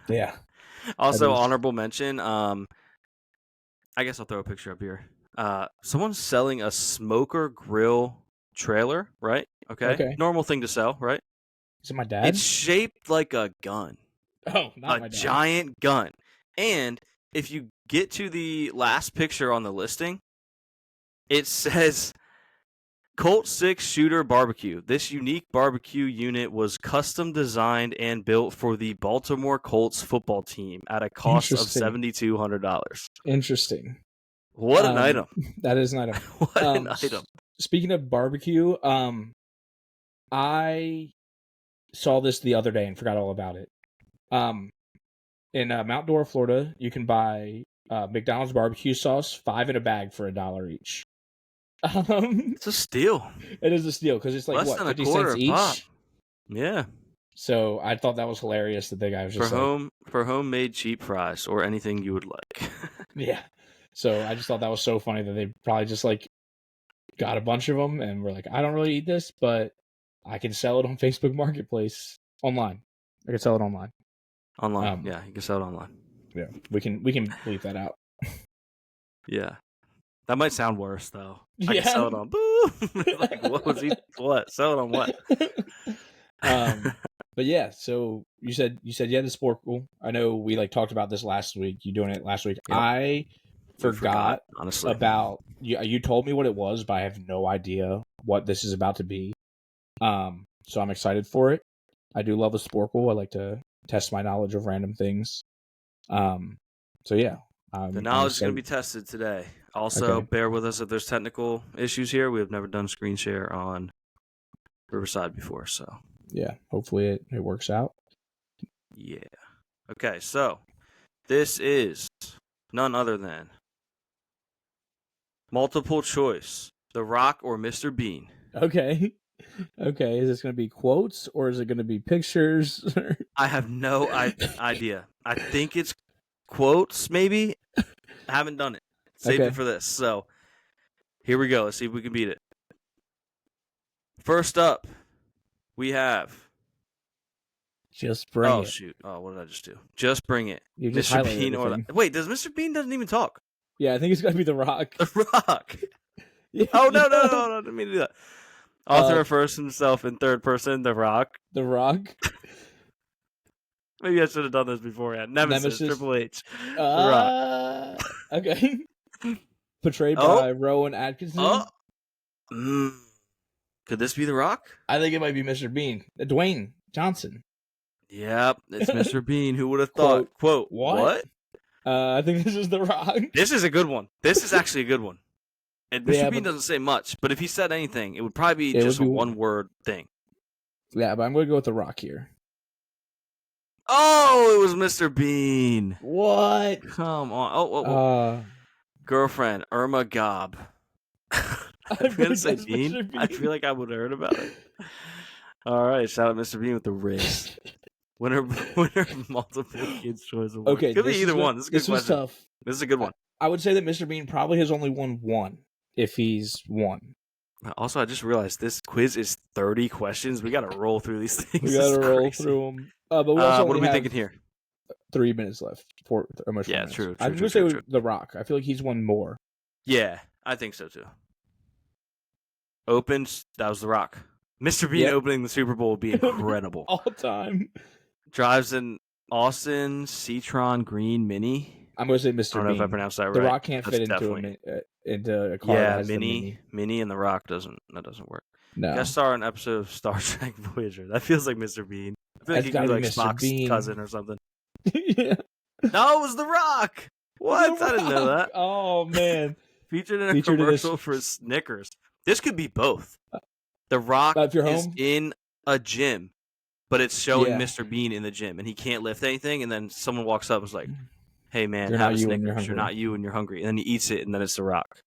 Yeah. Also, honorable mention. I guess I'll throw a picture up here. Someone's selling a smoker grill trailer, right? Okay. Normal thing to sell, right? Is it my dad? It's shaped like a gun. Oh, not my dad. A giant gun. And if you get to the last picture on the listing, it says Colt 6 Shooter Barbecue. This unique barbecue unit was custom designed and built for the Baltimore Colts football team at a cost of $7,200. Interesting. What an item. That is an item. What an item. Speaking of barbecue, I saw this the other day and forgot all about it. In Mount Dora, Florida, you can buy McDonald's barbecue sauce, 5 in a bag for $1 each. It's a steal. It is a steal because it's like less than 50 a quarter cents each. Pop. Yeah. So I thought that was hilarious that the guy was just for homemade cheap fries or anything you would like. Yeah. So I just thought that was so funny that they probably just like got a bunch of them and were like, I don't really eat this, but I can sell it on Facebook Marketplace online. I can sell it online. Online, yeah, you can sell it online. Yeah, we can bleep that out. Yeah, that might sound worse though. I Yeah. can sell it on boo. Like, what was he? What? Sell it on what? But yeah, so you said you had the Sporcle. I know we like talked about this last week. You doing it last week? Yep. I forgot honestly about you. You told me what it was, but I have no idea what this is about to be. So I'm excited for it. I do love a Sporcle. I like to test my knowledge of random things. So yeah. The knowledge is going to be tested today. Also, bear with us if there's technical issues here. We have never done screen share on Riverside before, so. Yeah, hopefully it works out. Yeah. Okay, so this is none other than multiple choice, The Rock or Mr. Bean. Okay. Okay, is this going to be quotes or is it going to be pictures? I have no idea. I think it's quotes, maybe. I haven't done it. Saved it for this. So here we go. Let's see if we can beat it. First up, we have. Just bring it. Oh, shoot. Oh, what did I just do? Just bring it. You just Mr. Bean or wait, does Mr. Bean doesn't even talk? Yeah, I think it's going to be The Rock. The Rock. Yeah. Oh, no. I didn't mean to do that. Author refers to himself in third person, The Rock. The Rock. Maybe I should have done this beforehand. Nemesis. Triple H. The Rock. Okay. Portrayed by Rowan Atkinson. Could this be The Rock? I think it might be Mr. Bean. Dwayne Johnson. Yep, it's Mr. Bean. Who would have thought? Quote, what? I think this is The Rock. This is a good one. This is actually a good one. And Mr. Bean doesn't say much, but if he said anything, it would probably be just a one-word thing. Yeah, but I'm going to go with The Rock here. Oh, it was Mr. Bean. What? Come on. Oh. Girlfriend, Irma Gobb. I'm going to say Bean. I feel like I would have heard about it. All right, shout out Mr. Bean with the wrist. Winner of multiple kids' choice award. Okay, could be either one. This is a good question. Tough. This is a good one. I would say that Mr. Bean probably has only won one, if he's won. Also, I just realized this quiz is 30 questions. We got to roll through these things. We got to roll through them. But we also what are we thinking here? 3 minutes left. Almost 4 minutes. True. I'm going to say The Rock. I feel like he's won more. Yeah, I think so too. Opens, that was The Rock. Mr. Bean opening the Super Bowl would be incredible. All time. Drives an Austin C-Tron Green Mini. I'm going to say Mr. Bean. I don't know if I pronounced that right. The Rock can't fit into a car that has Mini and The Rock doesn't work. No. Guest star in an episode of Star Trek Voyager. That feels like Mr. Bean. I feel like he could be like Spock's cousin or something. Yeah. No, it was The Rock. What? I didn't know that. Oh, man. Featured in a commercial for Snickers. This could be both. The Rock is in a gym, but it's showing Mr. Bean in the gym, and he can't lift anything. And then someone walks up and is like, "Hey man, have a Snickers. You're not you, and you're hungry." And then he eats it, and then it's The Rock.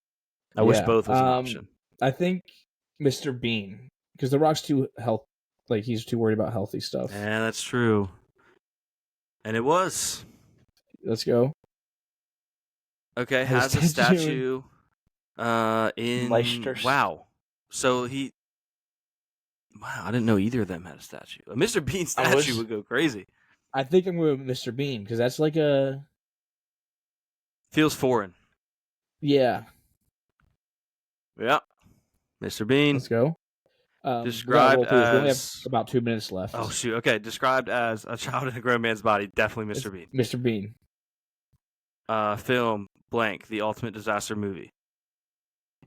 I wish both was an option. I think Mr. Bean, because The Rock's too he's too worried about healthy stuff. Yeah, that's true. And it was. Let's go. Okay, has a statue in Leicester. Wow. So I didn't know either of them had a statue. A Mr. Bean statue would go crazy. I think I'm going with Mr. Bean because that's like feels foreign. Yeah. Yeah. Mr. Bean. Let's go. Described as... We only have about 2 minutes left. Oh, shoot. Okay. Described as a child in a grown man's body. Definitely Mr. Bean. Mr. Bean. Film, blank, The Ultimate Disaster Movie.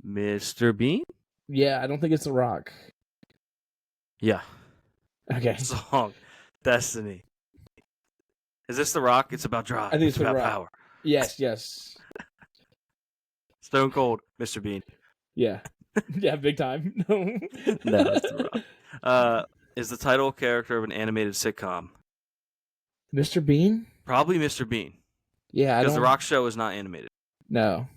Mr. Bean? Yeah, I don't think it's The Rock. Yeah. Okay. Song, Destiny. Is this The Rock? It's about drive. I think it's about Rock. Power. Yes. Stone Cold, Mr. Bean. Yeah. Yeah, big time. No, it's The Rock. Is the title character of an animated sitcom? Mr. Bean? Probably Mr. Bean. Yeah, because The Rock show is not animated. No.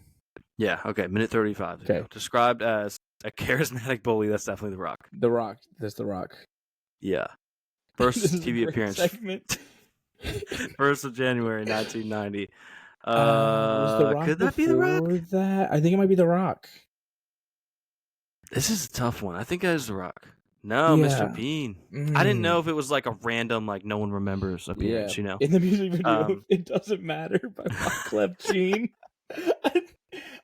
Yeah, okay, minute 35. Okay. Described as a charismatic bully, that's definitely The Rock. The Rock. That's The Rock. Yeah. First TV appearance. Segment. 1st of January, 1990. Could that be The Rock? That? I think it might be The Rock. This is a tough one. I think that is The Rock. No, Mr. Bean. I didn't know if it was like a random, like no one remembers appearance, you know? In the music video, It Doesn't Matter by Wyclef Jean.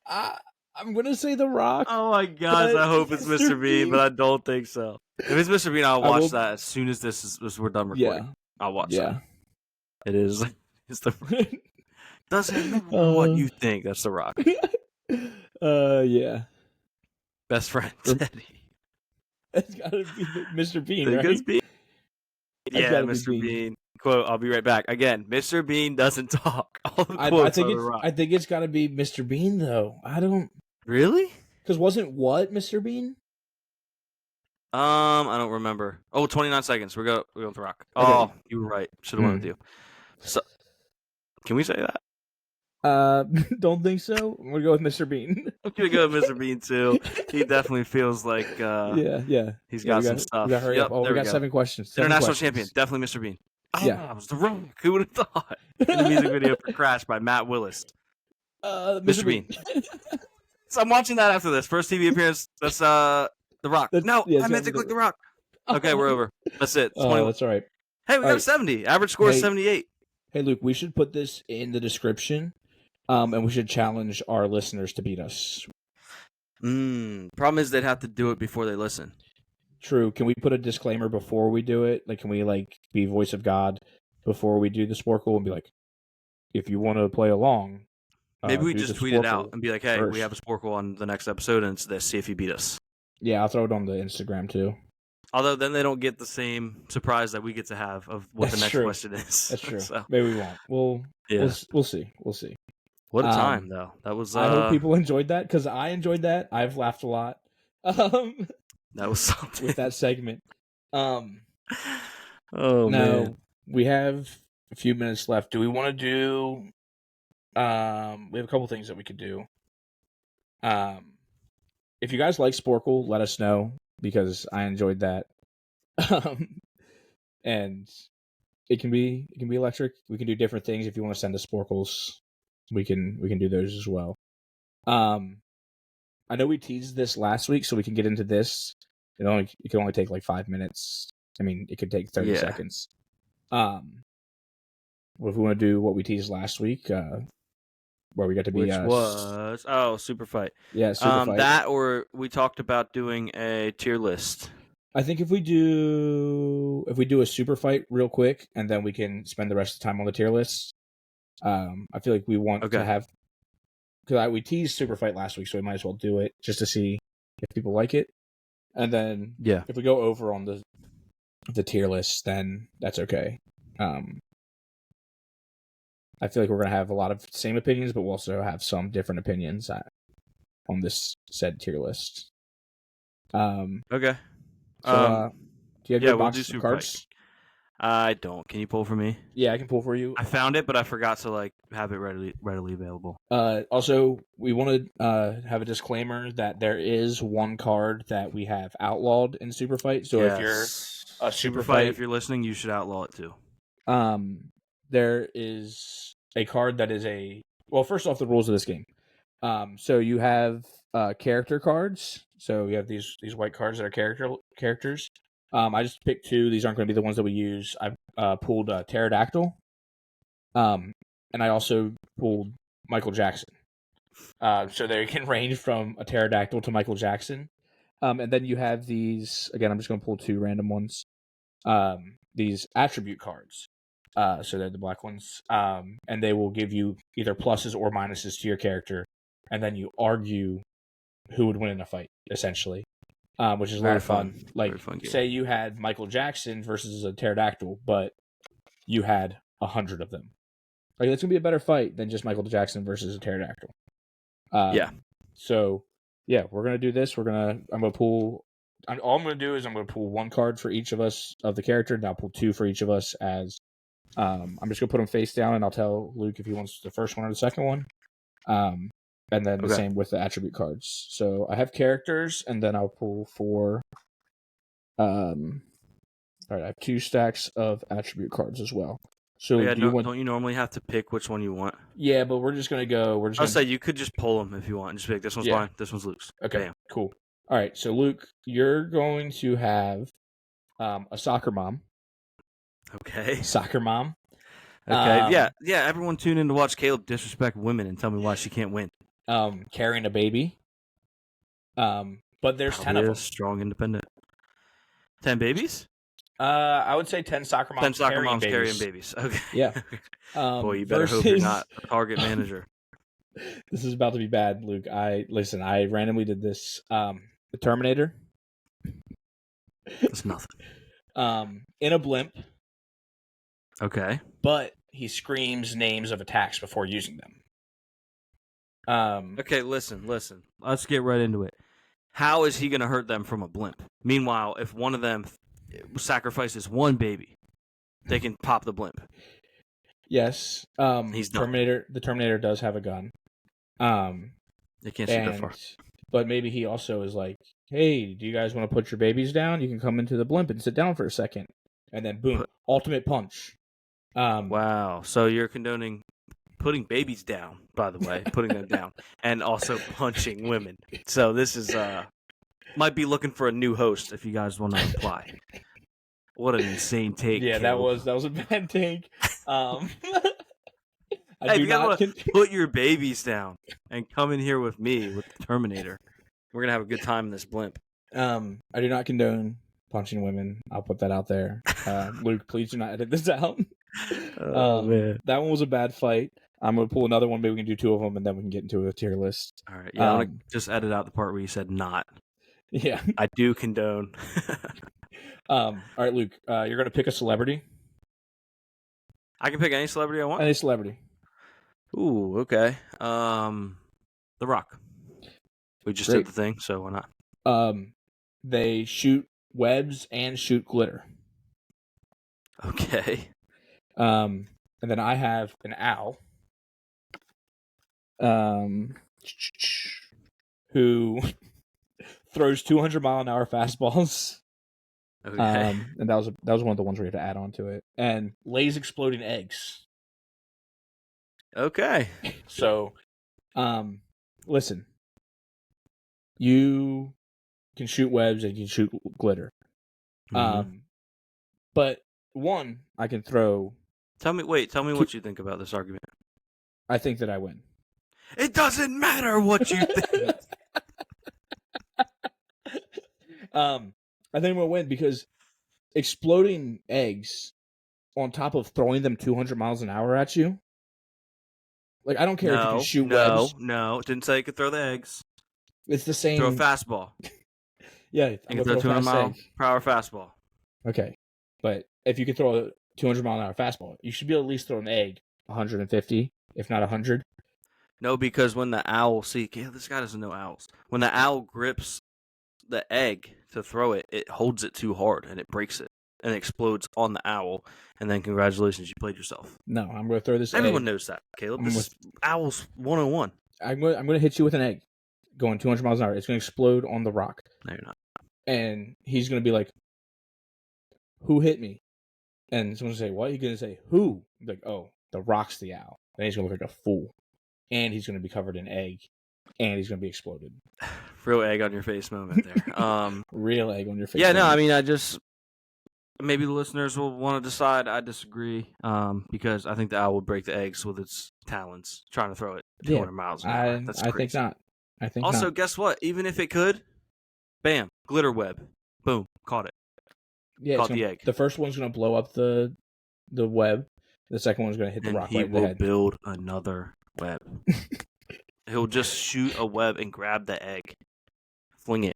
I'm going to say The Rock. Oh my gosh, I hope it's Mr. Bean, but I don't think so. If it's Mr. Bean, I'll watch that as soon as we're done recording. Yeah. I'll watch that. It is. It's The Rock. Doesn't matter what you think. That's The Rock. Yeah. Best friend, Teddy. It's got to be Mr. Bean, right? Yeah, Mr. Bean. Quote, I'll be right back. Again, Mr. Bean doesn't talk. All the I think it's got to be Mr. Bean, though. I don't... Really? Because wasn't what Mr. Bean? I don't remember. Oh, 29 seconds. We're going with The Rock. Okay. Oh, you were right. Should have went with you. So, can we say that? Don't think so. I'm gonna go with Mr. Bean. I'm gonna go with Mr. Bean too. He definitely feels like he's got some stuff. We got hurry up. Oh, we got 7 questions. International champion, definitely Mr. Bean. Oh, yeah, it was The Rock. Who would have thought? In the music video for Crash by Matt Willis. Mr. Bean. So I'm watching that after this. First TV appearance. That's The Rock. I meant to click The Rock. Okay, we're over. That's it. Oh, that's all right. Hey, we got 70. Average score is 78. Hey, Luke, we should put this in the description. And we should challenge our listeners to beat us. Problem is they'd have to do it before they listen. True. Can we put a disclaimer before we do it? Like, can we be voice of God before we do the Sporcle and be like, if you want to play along, maybe we just tweet it out and be like, hey, we have a Sporcle on the next episode, and it's this. See if you beat us. Yeah, I'll throw it on the Instagram too. Although then they don't get the same surprise that we get to have of what the next question is. That's true. So, maybe we won't. We'll see. We'll see. What a time, though. That was. I hope people enjoyed that because I enjoyed that. I've laughed a lot. That was something with that segment. Oh man. We have a few minutes left. Do we want to do? We have a couple things that we could do. If you guys like Sporcle, let us know because I enjoyed that. And it can be electric. We can do different things if you want to send us Sporcles. We can do those as well. I know we teased this last week, so we can get into this. It can only take like 5 minutes. I mean, it could take 30 seconds. If we want to do what we teased last week, where we got to be, which was Super Fight. Yeah, Super Fight. That or we talked about doing a tier list. I think if we do a Super Fight real quick, and then we can spend the rest of the time on the tier list. I feel like we want to have, because we teased Super Fight last week, so we might as well do it just to see if people like it. And then if we go over on the tier list, then that's okay. I feel like we're gonna have a lot of same opinions, but we'll also have some different opinions. on this said tier list. Okay. So, do you have your we'll boxes do of Super cards? Fight. I don't. Can you pull for me? Yeah, I can pull for you. I found it, but I forgot to have it readily available. Also, we want to have a disclaimer that there is one card that we have outlawed in Super Fight. So if you're a Super Fight, if you're listening, you should outlaw it too. there is a card that is first off, the rules of this game. So you have character cards. So you have these white cards that are characters. I just picked 2. These aren't going to be the ones that we use. I pulled Pterodactyl. And I also pulled Michael Jackson. So they can range from a Pterodactyl to Michael Jackson. And then you have these, again, I'm just going to pull 2 random ones. These attribute cards. So they're the black ones. And they will give you either pluses or minuses to your character. And then you argue who would win in a fight, essentially. Which is a lot of fun. Like, say you had Michael Jackson versus a Pterodactyl, but you had 100 of them. Like, that's going to be a better fight than just Michael Jackson versus a Pterodactyl. So, yeah, we're going to do this. I'm going to pull... all I'm going to do is I'm going to pull 1 card for each of us of the character, and I'll pull 2 for each of us as... I'm just going to put them face down, and I'll tell Luke if he wants the first one or the second one. And then the same with the attribute cards. So I have characters, and then I'll pull 4... all right, I have 2 stacks of attribute cards as well. So don't you normally have to pick which one you want? Yeah, but we're just gonna go. I'll say you could just pull them if you want. Just pick this one's mine. This one's Luke's. Okay, cool. All right, so Luke, you're going to have a soccer mom. Okay. Soccer mom. Okay. Yeah. Everyone tune in to watch Caleb disrespect women and tell me why she can't win. Carrying a baby. But there's 10 of them. Strong, independent. 10 babies? I would say 10 soccer moms. 10 soccer moms carrying babies. Okay. Yeah. Boy, you better hope you're not a target manager. This is about to be bad, Luke. I randomly did this. The Terminator. That's nothing. In a blimp. Okay. But he screams names of attacks before using them. Okay, listen. Let's get right into it. How is he going to hurt them from a blimp? Meanwhile, if one of them sacrifices one baby, they can pop the blimp. Yes. He's done. The Terminator does have a gun. They can't shoot that far. But maybe he also is like, hey, do you guys want to put your babies down? You can come into the blimp and sit down for a second. And then boom, ultimate punch. Wow. So you're condoning putting babies down, by the way, putting them down, and also punching women. So this is might be looking for a new host if you guys want to apply. What an insane take! Yeah, Caleb. that was a bad take. Hey, you gotta put your babies down and come in here with me with the Terminator. We're gonna have a good time in this blimp. I do not condone punching women. I'll put that out there. Luke, please do not edit this out. Man. That one was a bad fight. I'm going to pull another one. Maybe we can do 2 of them, and then we can get into a tier list. All right. Yeah, I'll just edit out the part where you said not. Yeah. I do condone. All right, Luke, you're going to pick a celebrity. I can pick any celebrity I want? Any celebrity. Ooh, okay. The Rock. We just did the thing, so why not? They shoot webs and shoot glitter. Okay. And then I have an owl. Who throws 200-mile-an-hour fastballs. Okay. And that was one of the ones where you had to add on to it. And lays exploding eggs. Okay. So, listen. You can shoot webs and you can shoot glitter. Mm-hmm. But one, I can throw. Tell me what you think about this argument. I think that I win. It doesn't matter what you think. I think I'm gonna win because exploding eggs on top of throwing them 200 miles an hour at you. Like, I don't care if you can shoot webs. No, it didn't say you could throw the eggs. It's the same. Throw a fastball. Yeah, you can throw a 200-mile-per-hour fastball. Okay, but if you could throw a 200-mile-an-hour fastball, you should be able to at least throw an egg 150, if not 100. No, because when the owl this guy doesn't know owls. When the owl grips the egg to throw it, it holds it too hard and it breaks it and it explodes on the owl. And then congratulations, you played yourself. No, I'm going to throw this. Everyone knows that, Caleb. This is owls 101. I'm going to hit you with an egg, going 200 miles an hour. It's going to explode on the rock. No, you're not. And he's going to be like, "Who hit me?" And someone's going to say, "What?" He's going to say, "Who?" I'm like, "Oh, the rock's the owl." Then he's going to look like a fool. And he's going to be covered in egg. And he's going to be exploded. Real egg on your face moment there. Real egg on your face. Yeah, no, I mean, maybe the listeners will want to decide. I disagree because I think the owl would break the eggs with its talons trying to throw it 200 miles an hour. That's crazy. I think not. Also, guess what? Even if it could, bam, glitter web. Boom, caught it. Yeah, caught the egg. The first one's going to blow up the web. The second one's going to hit the rock right in the head. He will build another web. He'll just shoot a web and grab the egg. Fling it.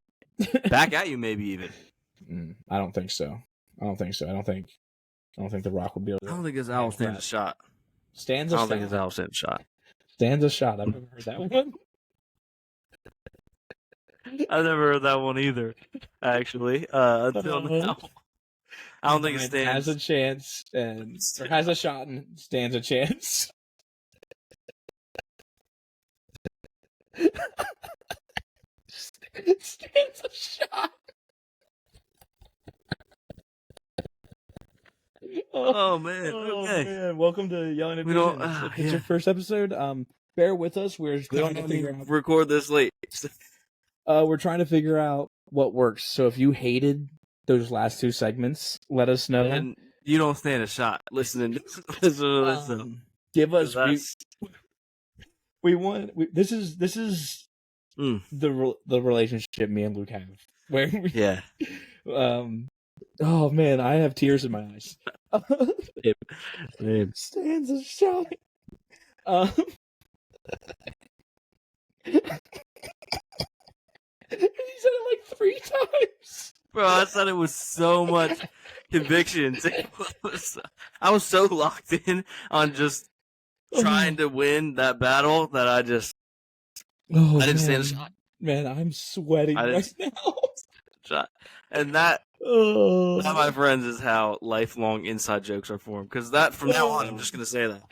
Back at you, maybe even. I don't think so. I don't think the rock will be able to. I don't think his owl stands a shot. Stands a shot. I don't think his owl stands a shot. Stands a shot. I've never heard that one. I've never heard that one either, actually. Until now. I don't think it stands. Has a chance or has a shot and stands a chance. Stands a shot. Oh man! Okay. Man. Welcome to Yelling at Pigeons. It's your first episode. Bear with us. We're trying to figure out. Record this late. We're trying to figure out what works. So if you hated those last two segments, let us know. And you don't stand a shot. Listen. Give us. We want. This is the relationship me and Luke have. Where we, yeah. Oh man, I have tears in my eyes. Stands a shot. He said it like 3 times. Bro, I thought it was so much conviction. I was so locked in on just trying to win that battle that I just I didn't stand a shot. Man, I'm sweating right now. Shot. And that, my friends, is how lifelong inside jokes are formed. Because that, from now on, I'm just going to say that.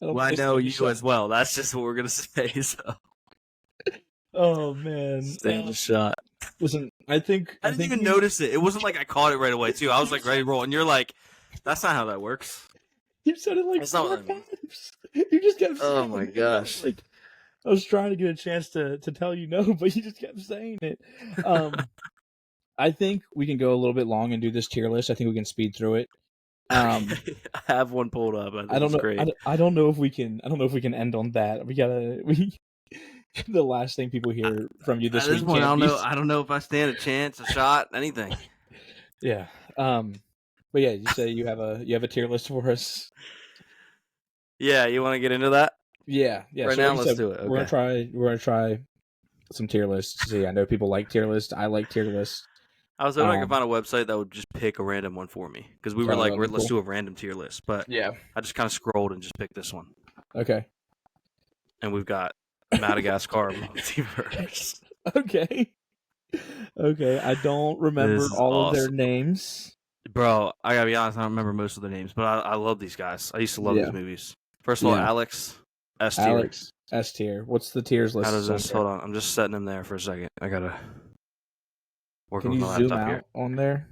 Well, I know you as well. That's just what we're going to say. So. Oh, man. Stand a shot. Listen, I didn't even notice it. It wasn't like I caught it right away, too. I was like ready to roll. And you're like, that's not how that works. You said it like 4 times. You just kept saying oh, my gosh. Like, I was trying to get a chance to tell you no, but you just kept saying it. I think we can go a little bit long and do this tier list. I think we can speed through it. I have one pulled up. I don't know. Great. I don't know if we can. I don't know if we can end on that. The last thing people hear from you this week. Point, I don't know if I stand a chance, a shot, anything. Yeah. But yeah, you say you have a tier list for us. Yeah, you want to get into that? Yeah. Right so now, let's do it. Okay. We're gonna try some tier lists. See, I know people like tier lists. I like tier lists. I was hoping I could find a website that would just pick a random one for me because we were like, let's do a random tier list. But yeah, I just kind of scrolled and just picked this one. Okay. And we've got Madagascar multiverse. Okay. I don't remember all of their names. Bro, I gotta be honest, I don't remember most of their names, but I love these guys. I used to love these movies. First of all, Alex, S tier. Alex, S tier. What's the tiers list? How does this? Hold on, I'm just setting them there for a second. I gotta work on my laptop laptop here. On there?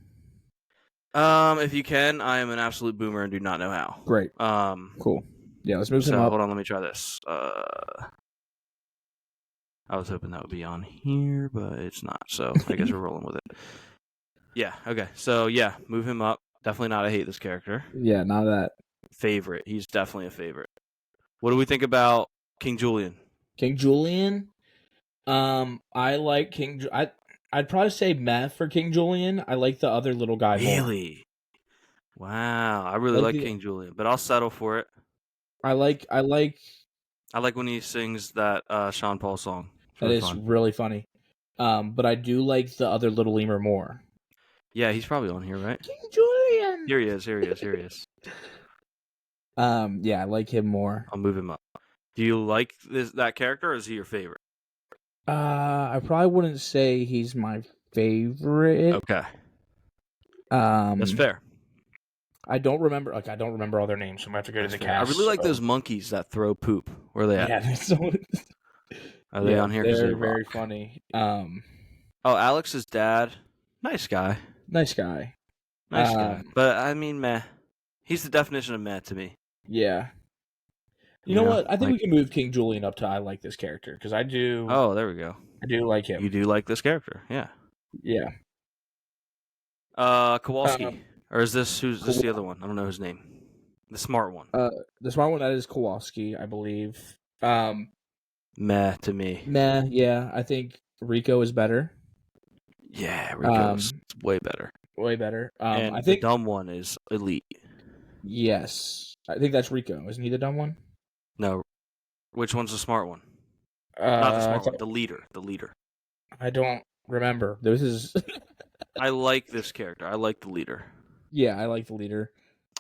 If you can, I am an absolute boomer and do not know how. Great. Cool. Yeah, let's move some up. Hold on, let me try this. I was hoping that would be on here, but it's not. So I guess we're rolling with it. Yeah. Okay. So yeah, move him up. Definitely not. I hate this character. Yeah, not that. Favorite. He's definitely a favorite. What do we think about King Julian? King Julian. I like King. I'd probably say Matt for King Julian. I like the other little guy more. Really? Wow. I really like King Julian, but I'll settle for it. I like when he sings that Sean Paul song. That is really funny. But I do like the other little lemur more. Yeah, he's probably on here, right? King Julian. Here he is. Yeah, I like him more. I'll move him up. Do you like that character, or is he your favorite? I probably wouldn't say he's my favorite. Okay. That's fair. I don't remember all their names, so I'm gonna have to go to the cast. I really like those monkeys that throw poop. Where are they at? Yeah, Are they on here? They're very funny. Alex's dad, nice guy. Nice guy. But I mean, meh. He's the definition of meh to me. Yeah. You know what? I think we can move King Julian up to I like this character because I do. Oh, there we go. I do like him. You do like this character, yeah. Yeah. Kowalski, or is this who's this the other one? I don't know his name. The smart one. The smart one that is Kowalski, I believe. Meh to me. Meh. Yeah, I think Rico is better. Yeah, Rico's way better. Way better. And I think the dumb one is elite. Yes, I think that's Rico. Isn't he the dumb one? No, which one's the smart one? Not the smart one. The leader. The leader. I don't remember. This is. I like this character. I like the leader. Yeah, I like the leader.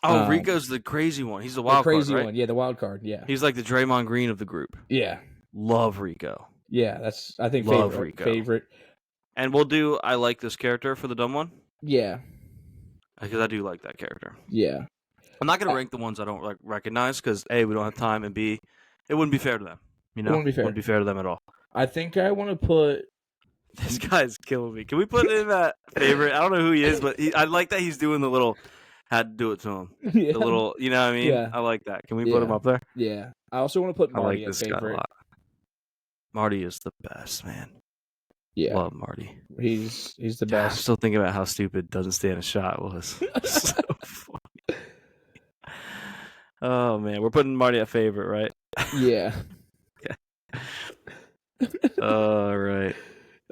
Oh, Rico's the crazy one. He's the wild card, crazy right? one. Yeah, the wild card. Yeah. He's like the Draymond Green of the group. Yeah. Love Rico. Yeah, that's I think love Rico. Favorite. And we'll do I like this character for the dumb one. Yeah. Because I do like that character. Yeah. I'm not going to rank the ones I don't recognize because A, we don't have time, and B, it wouldn't be fair to them. You know, it wouldn't be fair to them at all. I think I want to put. This guy's killing me. Can we put him at favorite? I don't know who he is, but I like that he's doing the little. Had to do it to him. Yeah. The little, you know what I mean? Yeah. I like that. Can we put him up there? Yeah. I also want to put Marty at favorite. Guy a lot. Marty is the best, man. Yeah. Love Marty. He's the best. I'm still thinking about how stupid Doesn't Stand a Shot was. So funny. Oh, man. We're putting Marty at favorite, right? Yeah. All right.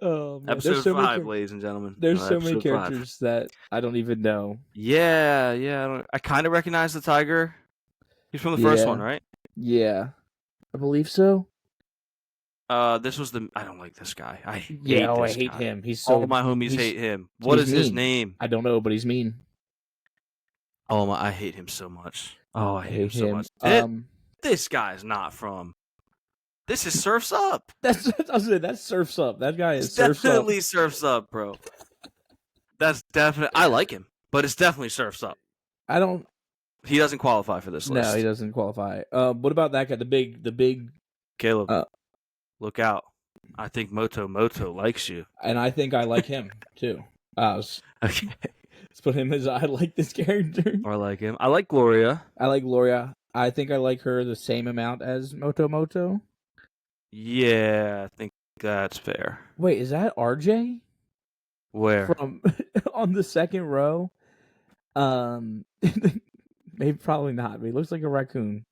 Oh, man. Episode 5, ladies and gentlemen. There's so many characters that I don't even know. Yeah. I kind of recognize the tiger. He's from the first one, right? Yeah. I believe so. This was I don't like this guy. I hate him. He's so. All of my homies hate him. What is his name? I don't know, but he's mean. Oh I hate him so much. Oh, I hate him so much. This guy's not from. This is Surf's Up. That's Surf's Up. That guy is Surf's Up. Definitely Surf's Up, bro. That's definitely. I like him, but it's definitely Surf's Up. I don't. He doesn't qualify for this list. No, he doesn't qualify. What about that guy? The big. Caleb. Look out. I think Moto likes you. And I think I like him, too. Okay. Let's put him as I like this character. Or I like him. I like Gloria. I think I like her the same amount as Moto. Yeah, I think that's fair. Wait, is that RJ? Where? From on the second row? Maybe probably not. But he looks like a raccoon.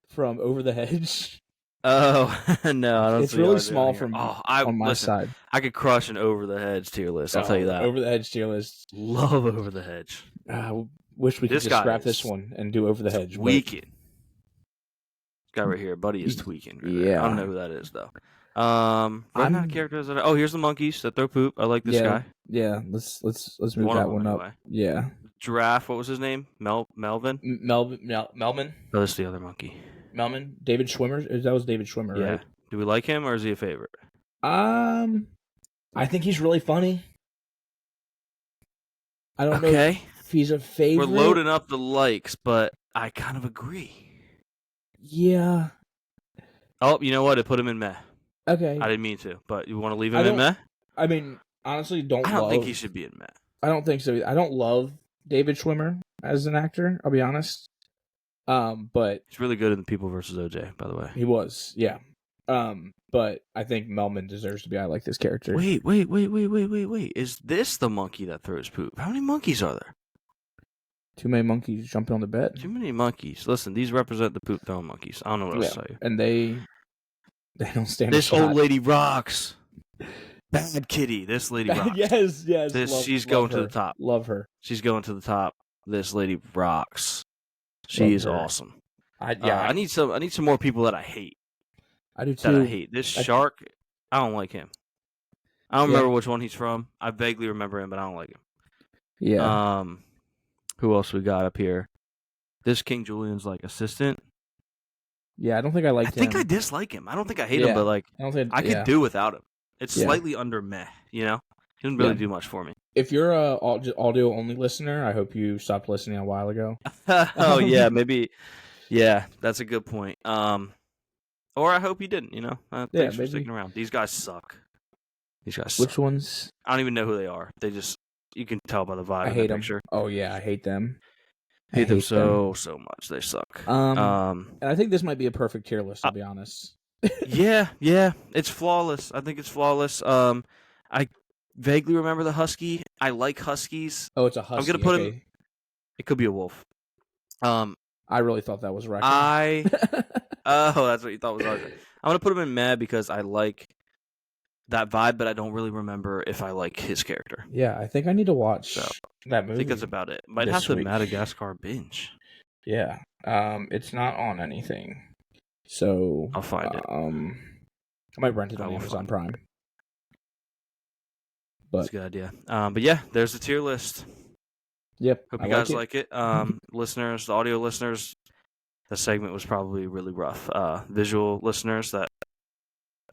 From Over the Hedge. Oh no, I don't. It's really small from on my side. I could crush an Over the Hedge tier list. I'll tell you that. Over the Hedge tier list. Love Over the Hedge. Wish we could just scrap this one and do Over the Hedge. Tweaking. This guy right here, buddy, is tweaking. Right there. I don't know who that is though. I'm not characters. Here's the monkeys that throw poop. I like this guy. Yeah, let's move that one up. Anyway. Yeah. Giraffe. What was his name? Melvin. Melvin. Oh, this is the other monkey. Melvin. David Schwimmer. That was David Schwimmer, right? Do we like him or is he a favorite? I think he's really funny. I don't know if he's a favorite. We're loading up the likes, but I kind of agree. Yeah. Oh, you know what? I put him in meh. Okay. I didn't mean to, but you want to leave him in meh? I mean, honestly, I don't think he should be in meh. I don't think so. I don't love David Schwimmer as an actor, I'll be honest. But he's really good in People vs. OJ, by the way. He was, yeah. But I think Melman deserves to be I like this character. Wait. Is this the monkey that throws poop? How many monkeys are there? Too many monkeys jumping on the bed. Too many monkeys. Listen, these represent the poop throwing monkeys. I don't know what else to tell you. And they don't stand This old lady rocks. Bad kitty. This lady rocks. Yes. She's going to the top. Love her. She's going to the top. This lady rocks. She is awesome. I need some more people that I hate. I do too. That I hate. This shark, I don't like him. I don't remember which one he's from. I vaguely remember him, but I don't like him. Yeah. Who else we got up here? This King Julian's like assistant. Yeah, I don't think I liked him. I think I dislike him. I don't think I hate him, but like I could do without him. It's slightly under meh, you know? He doesn't really do much for me. If you're a audio only listener, I hope you stopped listening a while ago. Oh yeah, maybe. Yeah, that's a good point. Or I hope you didn't. You know, thanks for sticking around. These guys suck. These guys. Which suck. ones? I don't even know who they are. They just you can tell by the vibe. I hate them. Picture. Oh yeah, I hate them. I hate them so much. They suck. And I think this might be a perfect tier list. I'll be honest. yeah, it's flawless. I think it's flawless. I vaguely remember the husky. I like huskies. Oh, it's a husky. I'm gonna put him. It could be a wolf. I really thought that was raccoon. Oh, that's what you thought was raccoon. I'm gonna put him in mad because I like that vibe, but I don't really remember if I like his character. Yeah, I think I need to watch that movie. I think that's about it. Might have to Madagascar binge. Yeah. It's not on anything. So I'll find it. I might rent it on Amazon Prime. But that's a good idea. But yeah, there's the tier list. Yep. Hope you guys like it. Listeners, the audio listeners, the segment was probably really rough. Visual listeners, that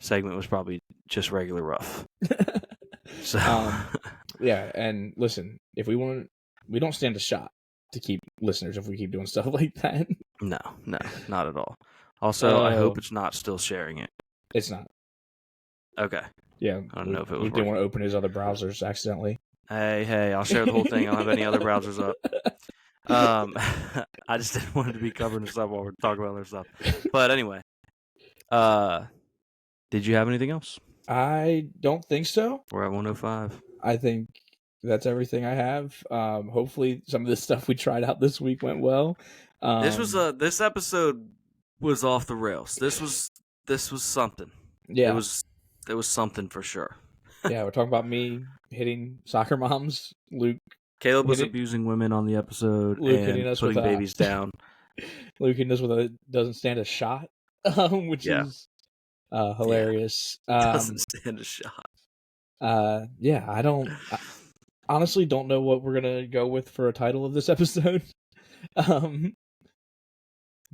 segment was probably just regular rough. So yeah, and listen, if we don't stand a shot to keep listeners if we keep doing stuff like that. No, not at all. Also, I hope it's not still sharing it. It's not. Okay. Yeah. I don't know if it was. We didn't want to open his other browsers accidentally. Hey, I'll share the whole thing. I don't have any other browsers up. I just didn't want it to be covering stuff while we're talking about other stuff. But anyway, did you have anything else? I don't think so. We're at 105. I think that's everything I have. Hopefully some of the stuff we tried out this week went well. This episode was off the rails. This was something. Yeah. It was something for sure. Yeah, we're talking about me hitting soccer moms. Caleb was abusing women on the episode and putting babies down. Luke hitting us with a doesn't stand a shot, which is hilarious. Doesn't stand a shot. I honestly don't know what we're gonna go with for a title of this episode.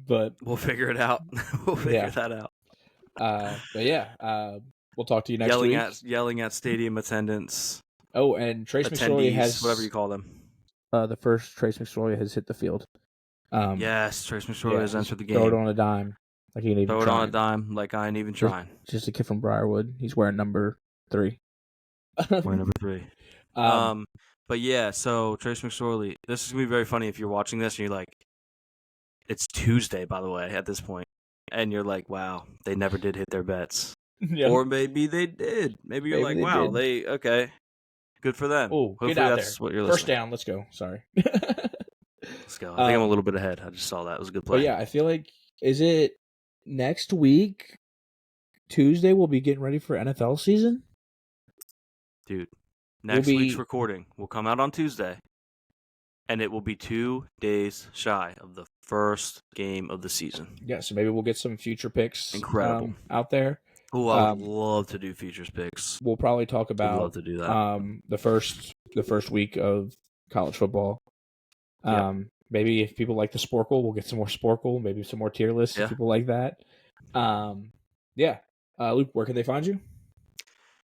But we'll figure it out. We'll figure that out. But yeah, we'll talk to you next week. Yelling at stadium attendants. Oh, and Trace McSorley has whatever you call them. The first Trace McSorley has hit the field. Yes, Trace McSorley has entered the game. Throw it on a dime, like he ain't even trying. Throw it on a dime, like I ain't even trying. Just a kid from Briarwood. He's wearing number 3. Wearing number 3. But yeah, so Trace McSorley. This is gonna be very funny if you're watching this and you're like, it's Tuesday, by the way, at this point, and you're like, wow, they never did hit their bets. Yeah. Or maybe they did. Maybe you're like, wow, okay. Good for them. Oh, hopefully get out that's there. What you're First listening. down, let's go. Sorry. Let's go. I think I'm a little bit ahead. I just saw that. It was a good play. But yeah, I feel like, is it next week, Tuesday, we'll be getting ready for NFL season? Dude, next week's recording will come out on Tuesday, and it will be 2 days shy of the first game of the season. Yeah, so maybe we'll get some future picks out there. Oh, I would love to do futures picks. We'll probably talk about I'd love to do that. The first week of college football. Maybe if people like the Sporcle, we'll get some more Sporcle. Maybe some more tier lists if people like that. Luke, where can they find you?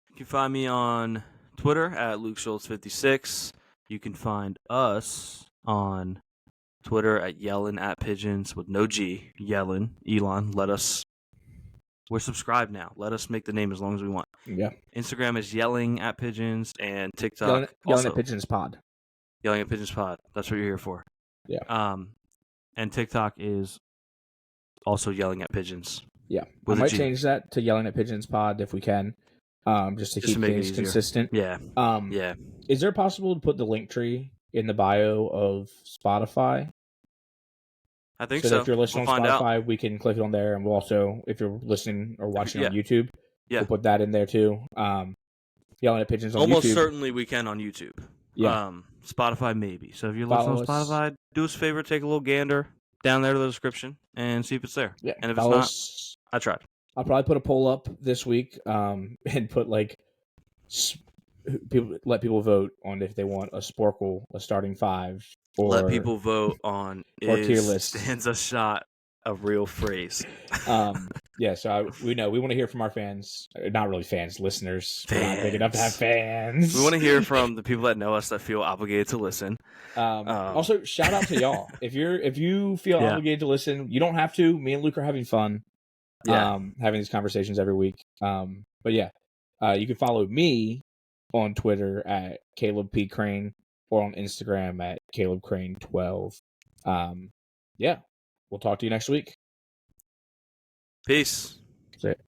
You can find me on Twitter at LukeSchultz56. You can find us on Twitter at Pigeons with no G. Elon, let us. We're subscribed now. Let us make the name as long as we want. Yeah. Instagram is Yelling at Pigeons, and TikTok Yelling at Pigeons Pod. Yelling at Pigeons Pod. That's what you're here for. Yeah. And TikTok is also Yelling at Pigeons. Yeah. I might change that to Yelling at Pigeons Pod if we can. Just to keep things consistent. Yeah. Yeah. Is there possible to put the link tree in the bio of Spotify? I think so. If you're listening on Spotify, we can click it on there, and we'll also, if you're listening or watching on YouTube, we'll put that in there too. Yelling at Pigeons on Almost YouTube. certainly we can on YouTube. Yeah. Spotify maybe. So if you're listening on Spotify, do us a favor, take a little gander down there to the description and see if it's there. Yeah. And if it's not, I tried. I'll probably put a poll up this week, and put let people vote on if they want a Sporcle, a starting 5, or let people vote on or tier list. Stands a shot A real phrase. Yeah, so we want to hear from our fans. Not really fans, listeners. We're not big enough to have fans. We want to hear from the people that know us that feel obligated to listen. Also, shout out to y'all. If you feel obligated to listen, you don't have to. Me and Luke are having fun. Having these conversations every week. But yeah, you can follow me on Twitter at Caleb P. Crane or on Instagram at Caleb Crane 12. Yeah, we'll talk to you next week. Peace. That's it.